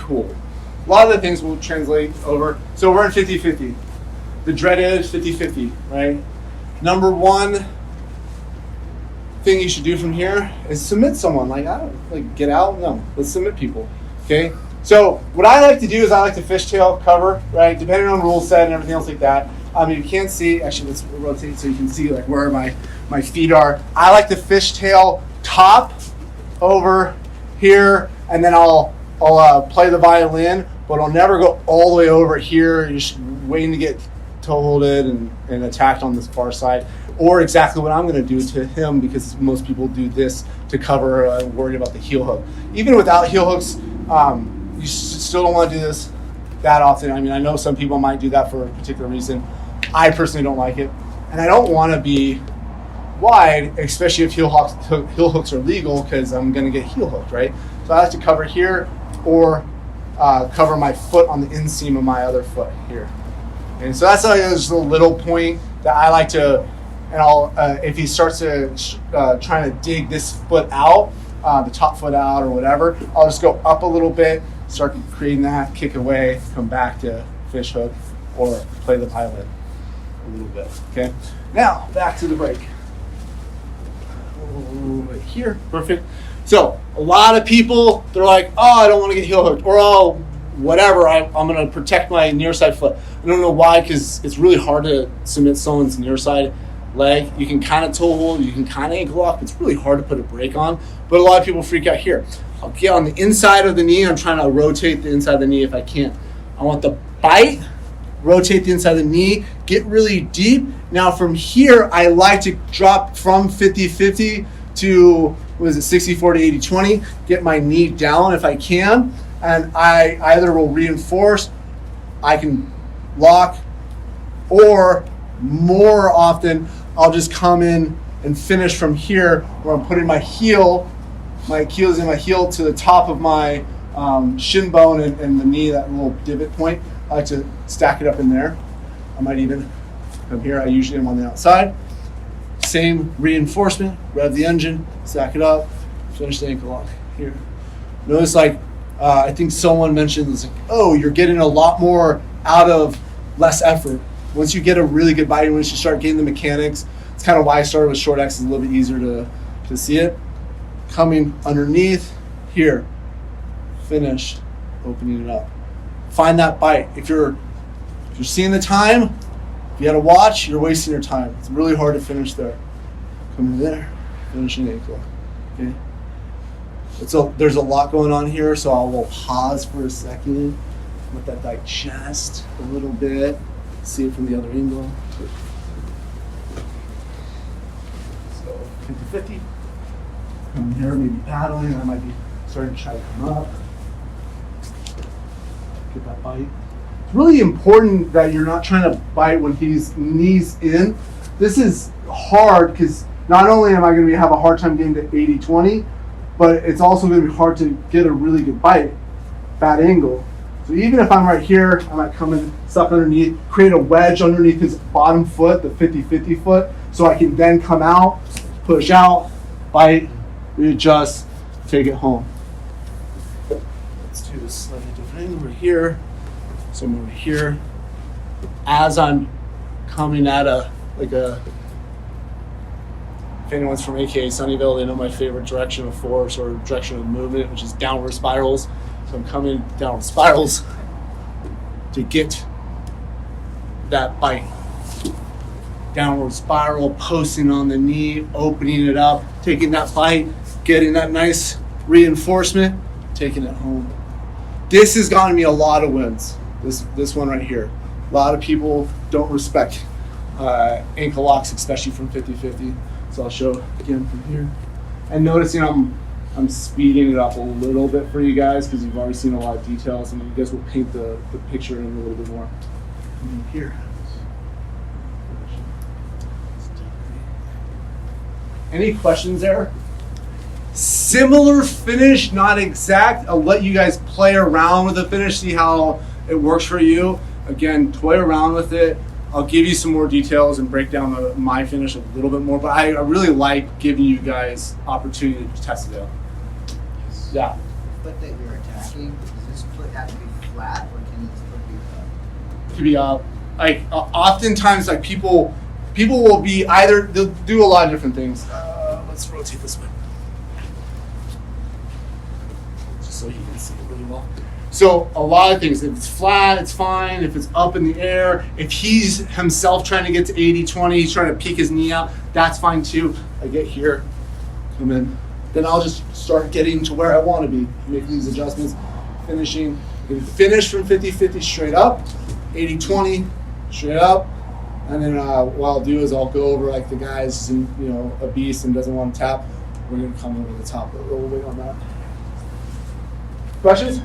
cool. A lot of the things will translate over. So we're in 50-50. The dread is 50-50, right? Number one thing you should do from here is submit someone. Like, I don't, like, get out. No, let's submit people, okay? So what I like to do is I like to fishtail cover, right? Depending on rule set and everything else like that. You can't see, actually let's rotate so you can see like where my feet are. I like to fishtail top over here, and then I'll play the violin, but I'll never go all the way over here. You're just waiting to get toe-holded and attacked on this far side. Or exactly what I'm going to do to him, because most people do this to cover, worried about the heel hook. Even without heel hooks, you still don't want to do this that often. I mean, I know some people might do that for a particular reason. I personally don't like it. And I don't want to be wide, especially if heel hooks are legal, because I'm going to get heel hooked, right? So I like to cover here, or cover my foot on the inseam of my other foot here. And so that's just a little point that I like to, and I'll, if he starts to trying to dig this foot out, the top foot out or whatever, I'll just go up a little bit, start creating that, kick away, come back to fish hook, or play the violin a little bit, okay? Now, back to the break. Right here, perfect. So, a lot of people, they're like, oh, I don't want to get heel hooked, or oh, whatever, I'm going to protect my near side foot. I don't know why, because it's really hard to submit someone's near side leg. You can kind of toe hold, you can kind of ankle lock, but it's really hard to put a break on. But a lot of people freak out here. I'll get on the inside of the knee. I'm trying to rotate the inside of the knee if I can. I want the bite, rotate the inside of the knee, get really deep. Now from here, I like to drop from 50-50 to, what is it, 60-40, 80-20, get my knee down if I can, and I either will reinforce, I can lock, or more often, I'll just come in and finish from here, where I'm putting my heel is in my heel to the top of my shin bone and the knee, that little divot point. I like to stack it up in there. I might even come here. I usually am on the outside. Same reinforcement, rev the engine, stack it up, finish the ankle lock here. Notice, like, I think someone mentioned, it's like, oh, you're getting a lot more out of less effort. Once you get a really good bite, once you start getting the mechanics, it's kind of why I started with short X. It's a little bit easier to see it. Coming underneath here, finish, opening it up. Find that bite. If you're seeing the time, if you had a watch, you're wasting your time. It's really hard to finish there. Coming there, finishing ankle. Okay. There's a lot going on here, so I will pause for a second. Let that digest a little bit. See it from the other angle. So 50-50. Come here, maybe paddling. I might be starting to try to come up. Get that bite. It's really important that you're not trying to bite when he's knees in. This is hard because not only am I going to have a hard time getting to 80-20, but it's also going to be hard to get a really good bite, bad angle. So even if I'm right here, I might come in, suck underneath, create a wedge underneath his bottom foot, the 50-50 foot, so I can then come out, push out, bite, readjust, take it home. Let's do this slightly different angle right here. So I'm over here. As I'm coming at if anyone's from AKA Sunnyvale, they know my favorite direction of force or direction of movement, which is downward spirals. So I'm coming downward spirals to get that bite. Downward spiral, posting on the knee, opening it up, taking that bite, getting that nice reinforcement, taking it home. This has gotten me a lot of wins. This one right here. A lot of people don't respect ankle locks, especially from 50-50. So I'll show again from here. And noticing I'm speeding it up a little bit for you guys because you've already seen a lot of details, and you guys will paint the picture in a little bit more. Here. Any questions there? Similar finish, not exact. I'll let you guys play around with the finish, see how it works for you. Again, toy around with it. I'll give you some more details and break down my finish a little bit more, but I really like giving you guys opportunity to test it out. Yeah. Foot that you're attacking, is this foot have to be flat, or can it still be To be oftentimes like people will be either, they'll do a lot of different things. Let's rotate this way, just so you can see it really well. So a lot of things, if it's flat, it's fine. If it's up in the air, if he's himself trying to get to 80-20, he's trying to peek his knee out, that's fine too. I get here, come in, then I'll just start getting to where I want to be, making these adjustments, finishing. You can finish from 50-50 straight up, 80-20 straight up, and then what I'll do is I'll go over like the guy's, a beast and doesn't want to tap. We're gonna come over the top, but we'll wait on that. Questions?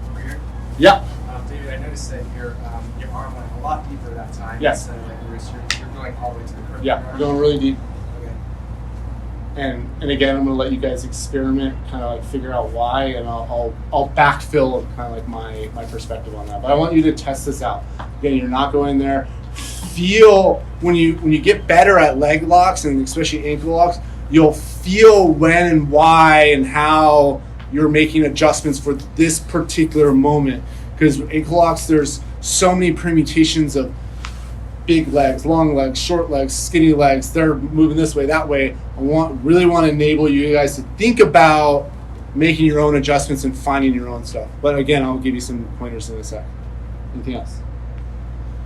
Over here. Yeah. David, I noticed that your arm went a lot deeper that time. Yes. Instead of like the wrist, you're going all the way to the curve. Yeah, we're going really deep. Okay. And again, I'm gonna let you guys experiment, kind of like figure out why, and I'll backfill kind of like my perspective on that. But I want you to test this out. Again, you're not going there. Feel when you get better at leg locks and especially ankle locks, you'll feel when and why and how you're making adjustments for this particular moment. Because ankle locks, there's so many permutations of big legs, long legs, short legs, skinny legs. They're moving this way, that way. Really want to enable you guys to think about making your own adjustments and finding your own stuff. But again, I'll give you some pointers in a sec. Anything else?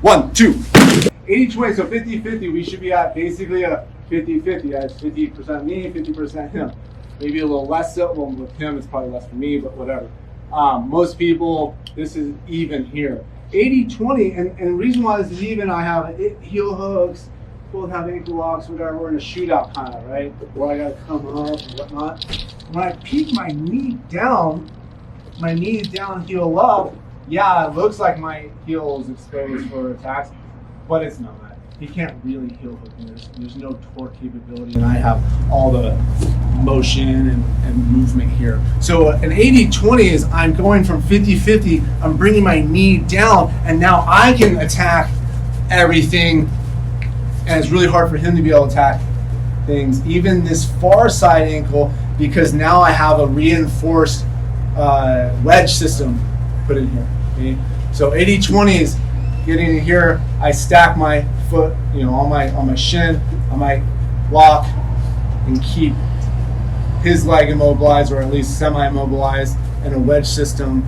1, 2. 80-20, so 50-50, we should be at basically a 50-50. That's 50% me, 50% him. Maybe a little less so. Well, with him, it's probably less for me, but whatever. Most people, this is even here. 80-20, and the reason why this is even, I have heel hooks, both have ankle locks, whatever. We're in a shootout kind of, right? Where I got to come up and whatnot. When I peek my knee down, heel up, yeah, it looks like my heel is exposed for attacks, but it's not. He can't really heel hook me. There's no torque capability, and I have all the motion and movement here. So an 80-20 is I'm going from 50-50, I'm bringing my knee down, and now I can attack everything, and it's really hard for him to be able to attack things, even this far side ankle, because now I have a reinforced wedge system put in here. Okay? So 80-20 is getting in here, I stack my foot, on my shin, I might lock and keep his leg immobilized, or at least semi-immobilized, in a wedge system,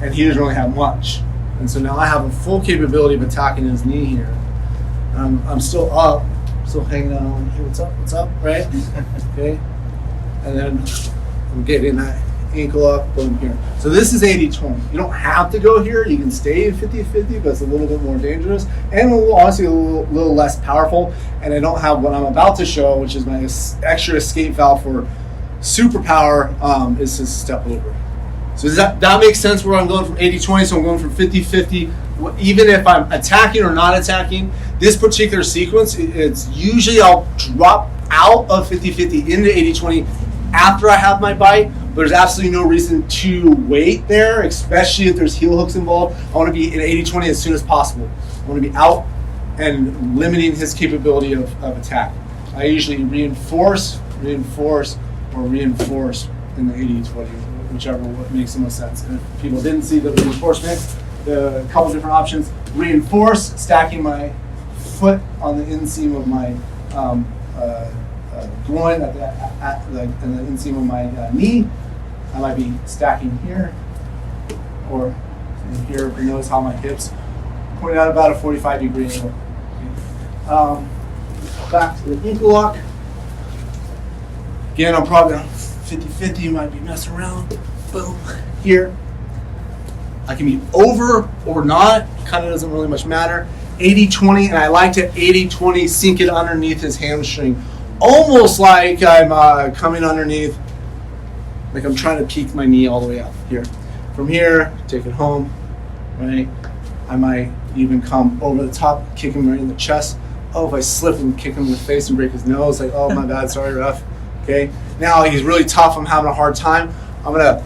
and he doesn't really have much. And so now I have a full capability of attacking his knee here. I'm still up, still hanging on. Hey, what's up, right? Okay, and then I'm getting that ankle up, boom, here. So this is 80-20. You don't have to go here. You can stay at 50-50, but it's a little bit more dangerous and honestly a little less powerful. And I don't have what I'm about to show, which is my extra escape valve for superpower, is to step over. So does that make sense where I'm going from 80-20? So I'm going from 50-50. Even if I'm attacking or not attacking, this particular sequence, it's usually I'll drop out of 50-50 into 80-20 after I have my bite. There's absolutely no reason to wait there, especially if there's heel hooks involved. I want to be in 80-20 as soon as possible. I want to be out and limiting his capability of attack. I usually reinforce, or reinforce in the 80-20, whichever makes the most sense. And if people didn't see the reinforcement, a couple different options. Reinforce, stacking my foot on the inseam of my groin, and the inseam of my knee. I might be stacking here, or in here. You notice how my hips point out about a 45-degree angle. Back to the ankle lock. Again, I'm probably on 50-50. You might be messing around. Boom. Here. I can be over or not. Kind of doesn't really much matter. 80-20, and I like to 80-20 sink it underneath his hamstring. Almost like I'm coming underneath, like I'm trying to peek my knee all the way up here. From here, take it home, right? I might even come over the top, kick him right in the chest. Oh, if I slip and kick him in the face and break his nose, like, oh, my bad, sorry, ref. Okay, now he's really tough, I'm having a hard time. I'm gonna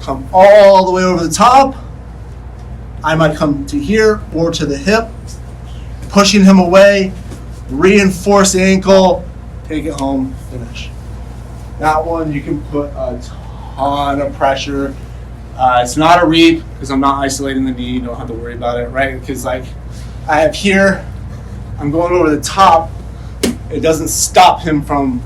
come all the way over the top. I might come to here or to the hip, pushing him away, reinforce ankle, take it home, finish. That one you can put a ton of pressure. It's not a reap because I'm not isolating the knee. You don't have to worry about it, right? Because like I have here, I'm going over the top. It doesn't stop him from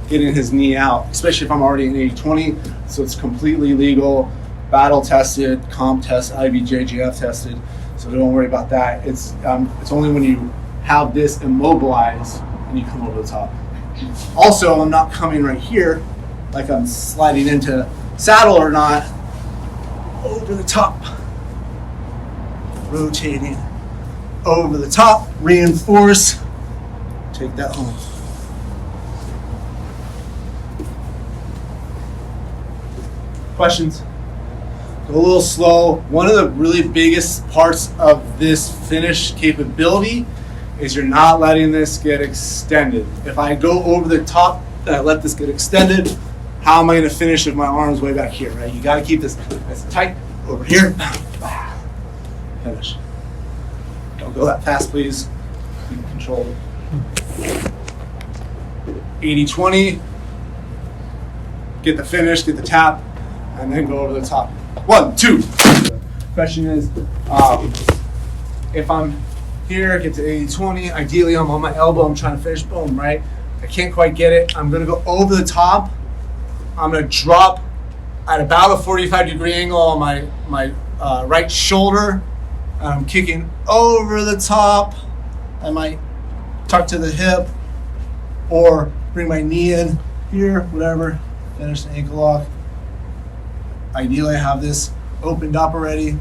getting his knee out, especially if I'm already in 80-20. So it's completely legal, battle tested, comp test, IBJJF tested. So don't worry about that. It's only when you have this immobilized and you come over the top. Also, I'm not coming right here like I'm sliding into saddle or not. Over the top, rotating over the top, reinforce, take that home. Questions? Go a little slow. One of the really biggest parts of this finish capability is you're not letting this get extended. If I go over the top and I let this get extended, how am I going to finish if my arm's way back here, right? You got to keep this nice and tight over here. Finish. Don't go that fast, please. Keep it controlled. 80-20. Get the finish, get the tap, and then go over the top. 1, 2. The question is, if I'm here, get to 80-20, ideally I'm on my elbow, I'm trying to finish, boom, right? I can't quite get it. I'm going to go over the top. I'm going to drop at about a 45-degree angle on my right shoulder. I'm kicking over the top. I might tuck to the hip or bring my knee in here, whatever. Finish the ankle lock. Ideally, I have this opened up already,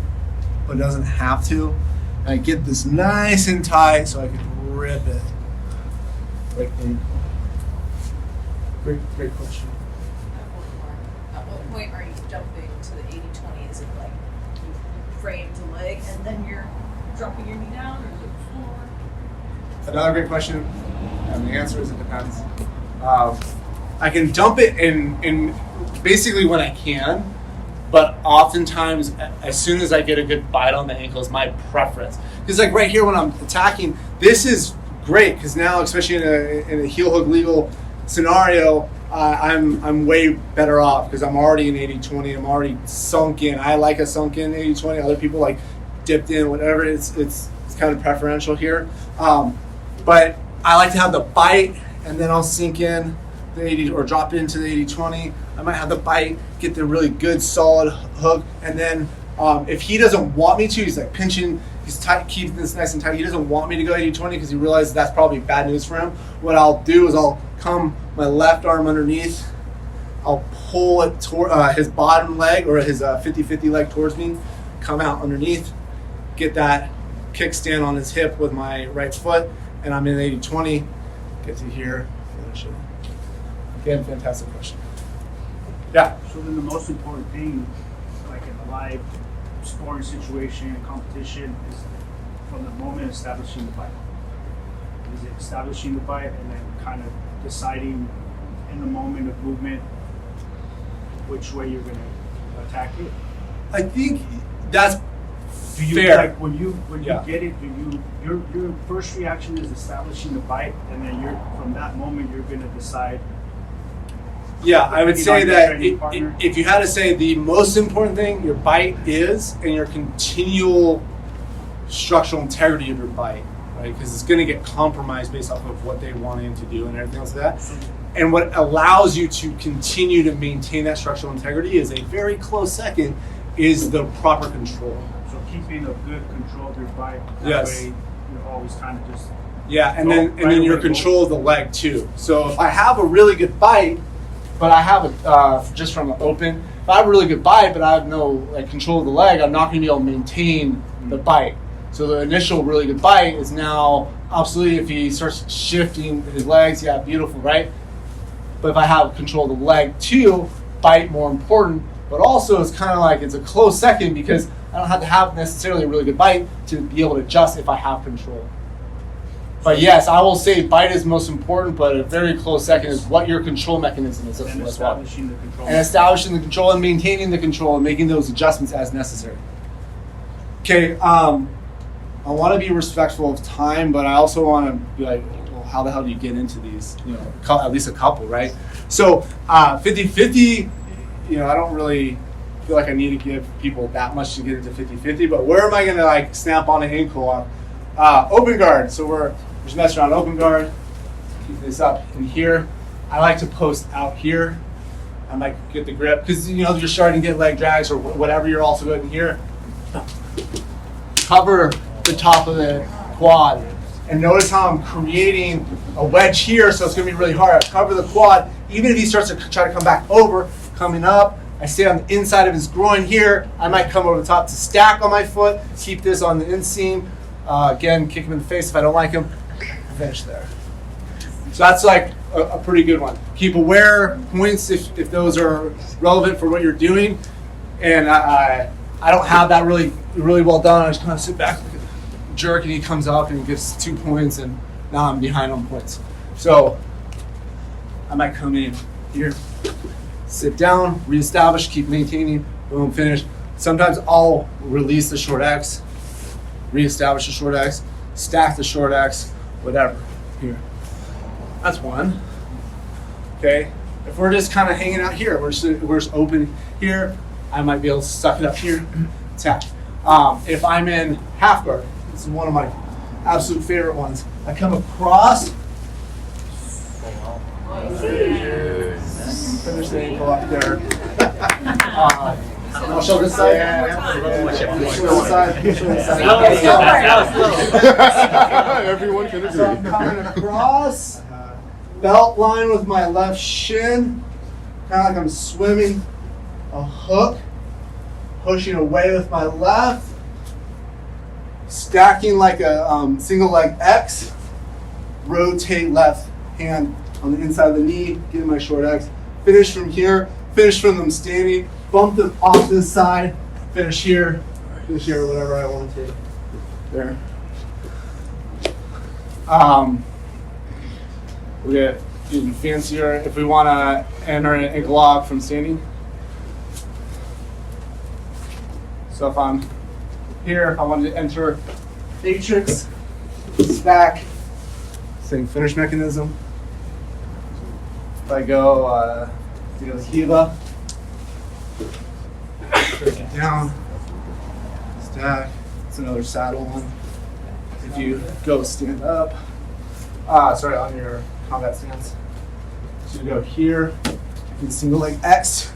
but it doesn't have to. And I get this nice and tight so I can rip it. Great question. At what point are you jumping to the 80-20? Is it like you frame the leg and then you're dropping your knee down, or is it floor? Another great question, and the answer is it depends. I can dump it in basically when I can, but oftentimes as soon as I get a good bite on the ankle is my preference. Because like right here when I'm attacking, this is great because now, especially in a heel hook legal scenario, I'm way better off because I'm already in 80-20. I'm already sunk in. I like a sunk in 80-20. Other people like dipped in, whatever. It's kind of preferential here. But I like to have the bite and then I'll sink in the 80 or drop into the 80-20. I might have the bite, get the really good solid hook, and then if he doesn't want me to, he's like pinching, he's tight, keeping this nice and tight. He doesn't want me to go 80-20 because he realizes that's probably bad news for him. What I'll do is I'll come my left arm underneath, I'll pull it toward his bottom leg or his 50-50 leg towards me, come out underneath, get that kickstand on his hip with my right foot, and I'm in 80-20, get to here, finish it. Again, fantastic question. Yeah. So then the most important thing, like in a live scoring situation, competition, is from the moment establishing the bite. Is it establishing the bite and then kind of deciding in the moment of movement which way you're going to attack it? I think that's Do you fair. like when you Yeah. get it? Do you your first reaction is establishing the bite, and then you're from that moment you're going to decide. Yeah, I would Depending say on your that training partner. if you had to say the most important thing, your bite is, and your continual structural integrity of your bite, right? Because it's going to get compromised based off of what they want him to do and everything else like that. And what allows you to continue to maintain that structural integrity is a very close second is the proper control. So keeping a good control of your bite. That Yes. way you're always kind of just. Yeah, and Go then right your away, control of the leg too. So if I have a really good bite, but I have it just from an open. If I have a really good bite, but I have no control of the leg, I'm not going to be able to maintain the bite. So the initial really good bite is now obsolete if he starts shifting his legs. Yeah, beautiful, right? But if I have control of the leg too, bite more important. But also it's kind of like it's a close second because I don't have to have necessarily a really good bite to be able to adjust if I have control. But yes, I will say bite is most important, but a very close second is what your control mechanism is And as well. establishing the control. And establishing the control and maintaining the control and making those adjustments as necessary. Okay, I want to be respectful of time, but I also want to be like, well, how the hell do you get into these? You know, at least a couple, right? So 50-50, I don't really feel like I need to give people that much to get into 50-50, but where am I gonna like snap on an ankle on? Open guard, so we're just messing around open guard, keep this up in here. I like to post out here. I might get the grip, because you know, you're starting to get leg drags or whatever, you're also good in here. Cover the top of the quad. And notice how I'm creating a wedge here, so it's gonna be really hard. I cover the quad, even if he starts to try to come back over, coming up, I stay on the inside of his groin here. I might come over the top to stack on my foot, keep this on the inseam. Again, kick him in the face if I don't like him, finish there. So that's like a pretty good one. Keep aware points if those are relevant for what you're doing. And I don't have that really well done. I just kind of sit back, jerk, and he comes up and he gets 2 points, and now I'm behind on points. So I might come in here, sit down, reestablish, keep maintaining, boom, finish. Sometimes I'll release the short X, reestablish the short X, stack the short X, whatever. Here. That's one. Okay. If we're just kind of hanging out here, we're just open here, I might be able to suck it up here, tap. If I'm in half guard, this is one of my absolute favorite ones. I come across, finish the ankle up there. I'll show this side. Show this side. Show this side. Everyone can agree. So I'm coming across, belt line with my left shin, kind of like I'm swimming a hook, pushing away with my left, stacking like a single leg X, rotate left hand on the inside of the knee, get my short X, finish from here, finish from them standing, bump them off this side, finish here, whatever I want to take. There. We get even fancier if we want to enter an ankle lock from standing. So if I'm here, if I wanted to enter matrix, stack, same finish mechanism. If I go to the Kiva, break it down, stack, it's another saddle one. If you go stand up, on your combat stance. So you go here, you can single leg X,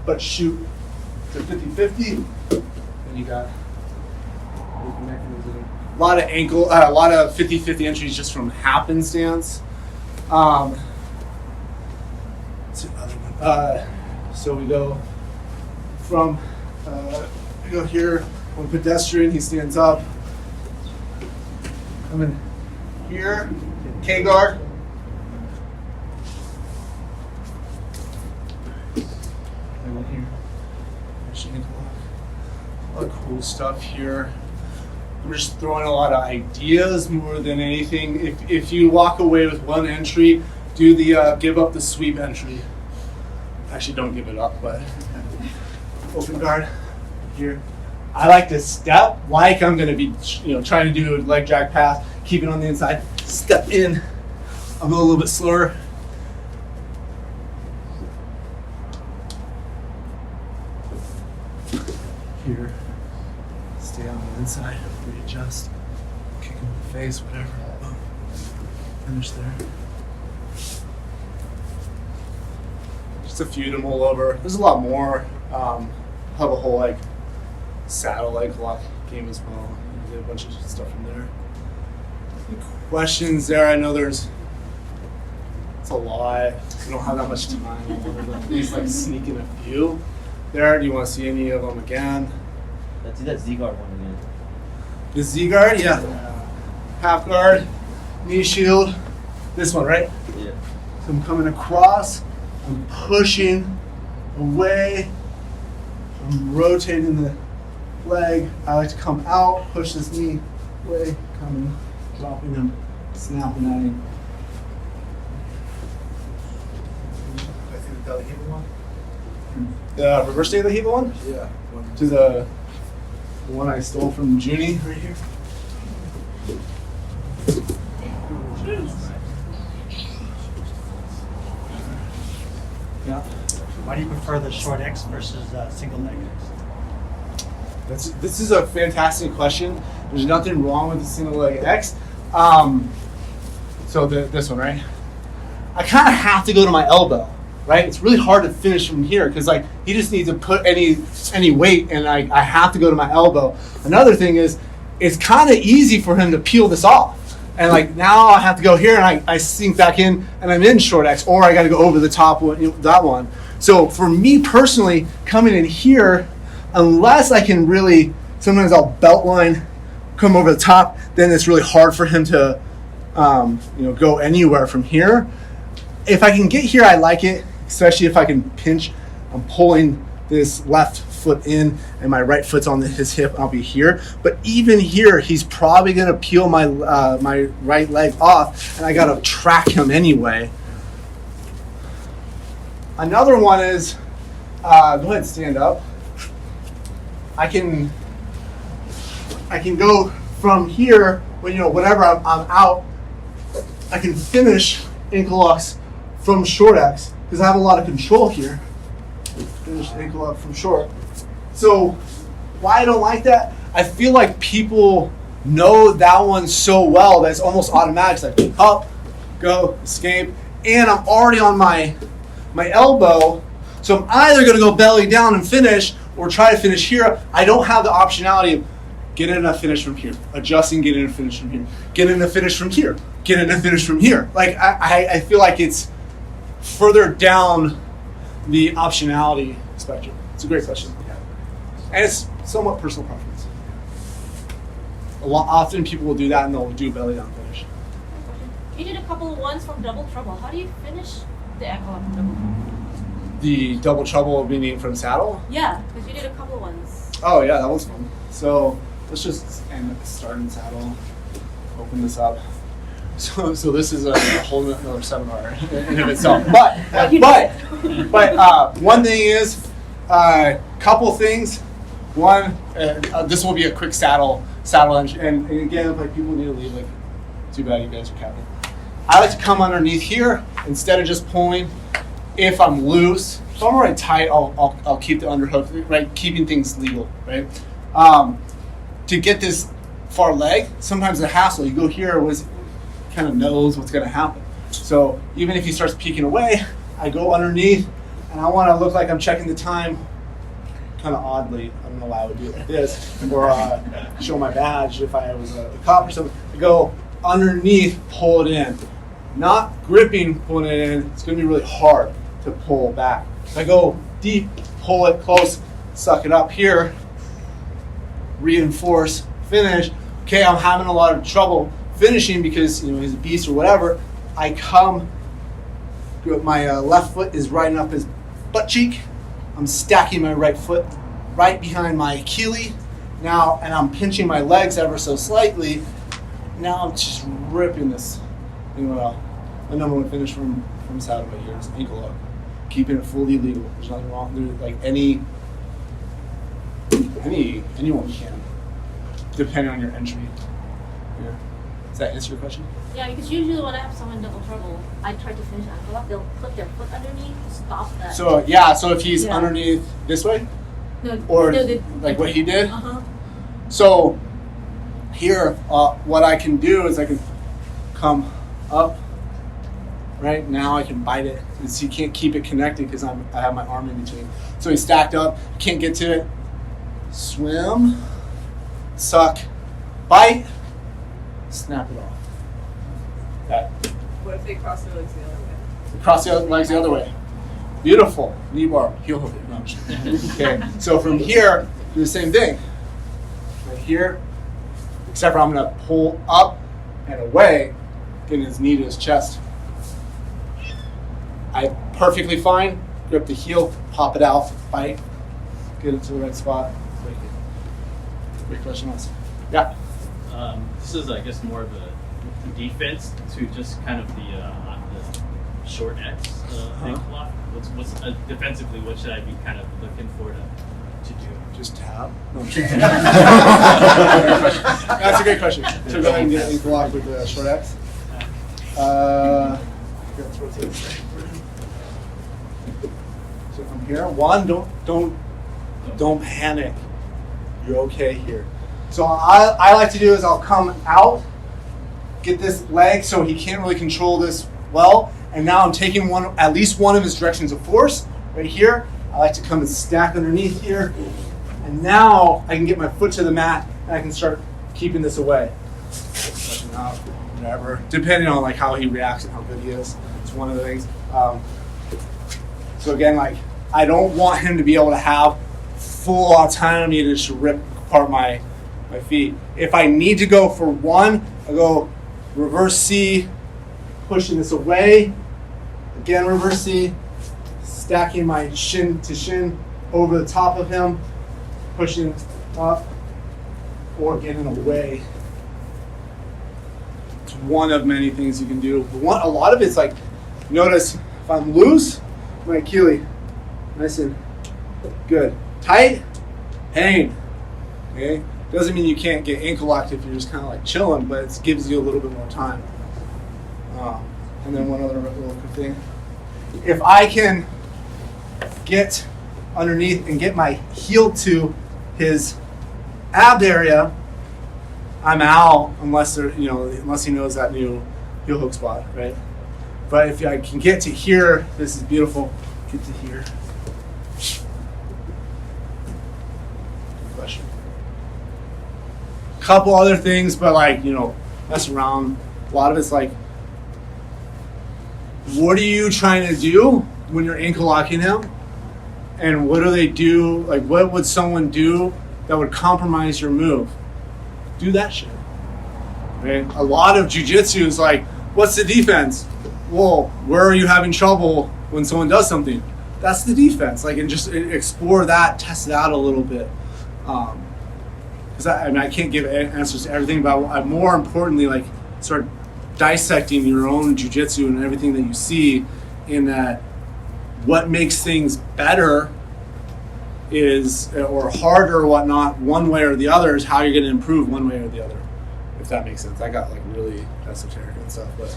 but shoot to 50-50, and you got mechanism. A lot of ankle, a lot of 50-50 entries just from happenstance. So we go from, we go here on pedestrian, he stands up. I'm in here, K guard. And then here, a lot of cool stuff here. I'm just throwing a lot of ideas more than anything. If you walk away with one entry, do the give up the sweep entry. Actually, don't give it up, but open guard here. I like to step like I'm going to be, trying to do a leg drag pass, keep it on the inside, step in. I'll go a little bit slower. Here, stay on the inside, readjust, kick him in the face, whatever. Boom. Finish there. Just a few to mull over. There's a lot more. Have a whole saddle lock game as well. Did a bunch of stuff from there. Any questions there? I know it's a lot. We don't have that much time. I wanted to at least sneak in a few. There, do you want to see any of them again? Let's do that Z-guard one again. The Z-guard, yeah. Half guard, knee shield. This one, right? Yeah. So I'm coming across, I'm pushing away, I'm rotating the leg. I like to come out, push this knee away, coming, dropping him, snapping at him. I think the Hiva one. The reverse day of the Hiva one? Yeah. To the one I stole from Junie right here. Yeah. Why do you prefer the short X versus single leg X? This is a fantastic question. There's nothing wrong with the single leg X. So this one, right? I kind of have to go to my elbow, right? It's really hard to finish from here because like he just needs to put any weight, and I have to go to my elbow. Another thing is, it's kind of easy for him to peel this off. And like now I have to go here and I sink back in and I'm in short X, or I got to go over the top one, that one. So for me personally, coming in here, unless I can really, sometimes I'll belt line, come over the top, then it's really hard for him to go anywhere from here. If I can get here, I like it, especially if I can pinch. I'm pulling this left foot in and my right foot's on his hip, I'll be here. But even here, he's probably gonna peel my my right leg off, and I gotta track him anyway. Another one is, go ahead and stand up. I can go from here, when whatever I'm out, I can finish ankle locks from short X because I have a lot of control here. Finish ankle lock from short. So why I don't like that, I feel like people know that one so well that it's almost automatic. It's like up, go, escape, and I'm already on my elbow, so I'm either going to go belly down and finish or try to finish here. I don't have the optionality of getting a finish from here, adjusting, getting a finish from here, getting a finish from here, getting a finish from here. Like I feel like it's further down the optionality spectrum. It's a great question. And it's somewhat personal preference. Often people will do that and they'll do a belly down finish. You did a couple of ones from Double Trouble. How do you finish the ankle lock from Double Trouble? The double trouble meaning from saddle? Yeah, because you did a couple of ones. Oh yeah, that was fun. So let's just start in saddle, open this up. So this is a whole another seminar in of itself. But one thing is, couple things. One, this will be a quick saddle and again, like people need to leave. Like, too bad you guys are capping. I like to come underneath here instead of just pulling. If I'm loose, if I'm already tight, I'll keep the underhook, right? Keeping things legal, right? To get this far leg, sometimes the hassle. You go here, kind of knows what's going to happen. So even if he starts peeking away, I go underneath, and I want to look like I'm checking the time. Kind of oddly, I don't know why I would do it like this, or show my badge if I was a cop or something. I go underneath, pull it in, not gripping, pulling it in. It's going to be really hard to pull back. If I go deep, pull it close, suck it up here, reinforce, finish. Okay, I'm having a lot of trouble finishing because he's a beast or whatever. I come, my left foot is riding up his butt cheek. I'm stacking my right foot right behind my Achilles now, and I'm pinching my legs ever so slightly. Now I'm just ripping this thing well. My number one finish from saddle right here is ankle lock. Keeping it fully legal. There's nothing wrong. There's like anyone can, depending on your entry. Yeah. Does that answer your question? Yeah, because usually when I have someone in double trouble, I try to finish ankle lock. They'll put their foot underneath to stop that. So yeah, so if he's underneath this way, or like what he did. So here, what I can do is I can come up. Right now, I can bite it. He can't keep it connected because I have my arm in between. So he's stacked up. Can't get to it. Swim, suck, bite, snap it off. That. What if they cross their legs the other way? Cross the legs the other way. Beautiful. Knee bar, heel hook. No, I'm just kidding. Okay. So from here, do the same thing. Right here, except for I'm gonna pull up and away, getting his knee to his chest. I perfectly fine. Grip the heel, pop it out, bite, get it to the right spot. Break it. Great question, Wes. Yeah. This is, I guess, more of a defense to just kind of the short X ankle lock. What's defensively? What should I be kind of looking for to do? Just tap. No, that's a great question. So go ahead and get ankle lock with the short X. Let's rotate this way. So from here, one, don't panic. You're okay here. So I like to do is I'll come out, get this leg so he can't really control this well, and now I'm taking at least one of his directions of force right here. I like to come and stack underneath here, and now I can get my foot to the mat and I can start keeping this away. Out, whatever, depending on like how he reacts and how good he is. It's one of the things. So again, like I don't want him to be able to have full autonomy to just rip apart my feet. If I need to go for one, I go reverse C, pushing this away. Again, reverse C, stacking my shin to shin over the top of him, pushing up, or getting away. It's one of many things you can do. A lot of it's like, notice if I'm loose, my Achilles, nice and good. Tight, hang. Okay? Doesn't mean you can't get ankle locked if you're just kind of like chilling, but it gives you a little bit more time. And then one other little quick thing. If I can get underneath and get my heel to his ab area, I'm out unless he knows that new heel hook spot, right? But if I can get to here, this is beautiful. Get to here. Good question. Couple other things, but like, mess around. A lot of it's like, what are you trying to do when you're ankle locking him? And what do they do? Like, what would someone do that would compromise your move? Do that shit. Right? A lot of jiu-jitsu is like, what's the defense? Well, where are you having trouble when someone does something? That's the defense. Like, and just explore that, test it out a little bit. Because I can't give answers to everything, but I more importantly, like, start dissecting your own jiu-jitsu and everything that you see, in that what makes things better is, or harder or whatnot, one way or the other, is how you're going to improve one way or the other, if that makes sense. I got like really esoteric and stuff, but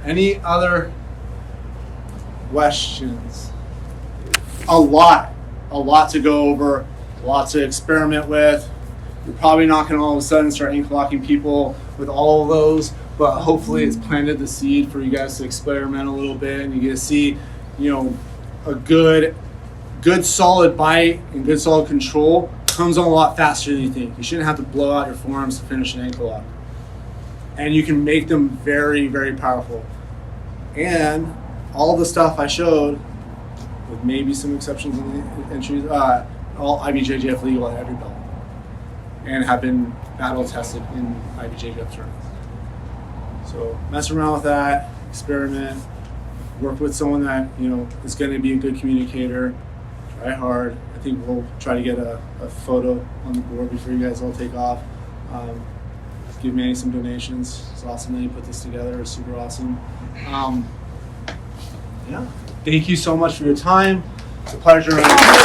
any other questions? A lot to go over, a lot to experiment with. You're probably not going to all of a sudden start ankle locking people with all of those, but hopefully it's planted the seed for you guys to experiment a little bit, and you get to see, a good solid bite and good solid control comes on a lot faster than you think. You shouldn't have to blow out your forearms to finish an ankle lock. And you can make them very, very powerful. And all the stuff I showed, with maybe some exceptions in the entries, all IBJJF legal at every belt, and have been battle tested in IBJJF tournaments. So mess around with that, experiment, work with someone that is going to be a good communicator. Try hard. I think we'll try to get a photo on the board before you guys all take off. Give Manny some donations. It's awesome that you put this together. It's super awesome. Yeah. Thank you so much for your time. It's a pleasure.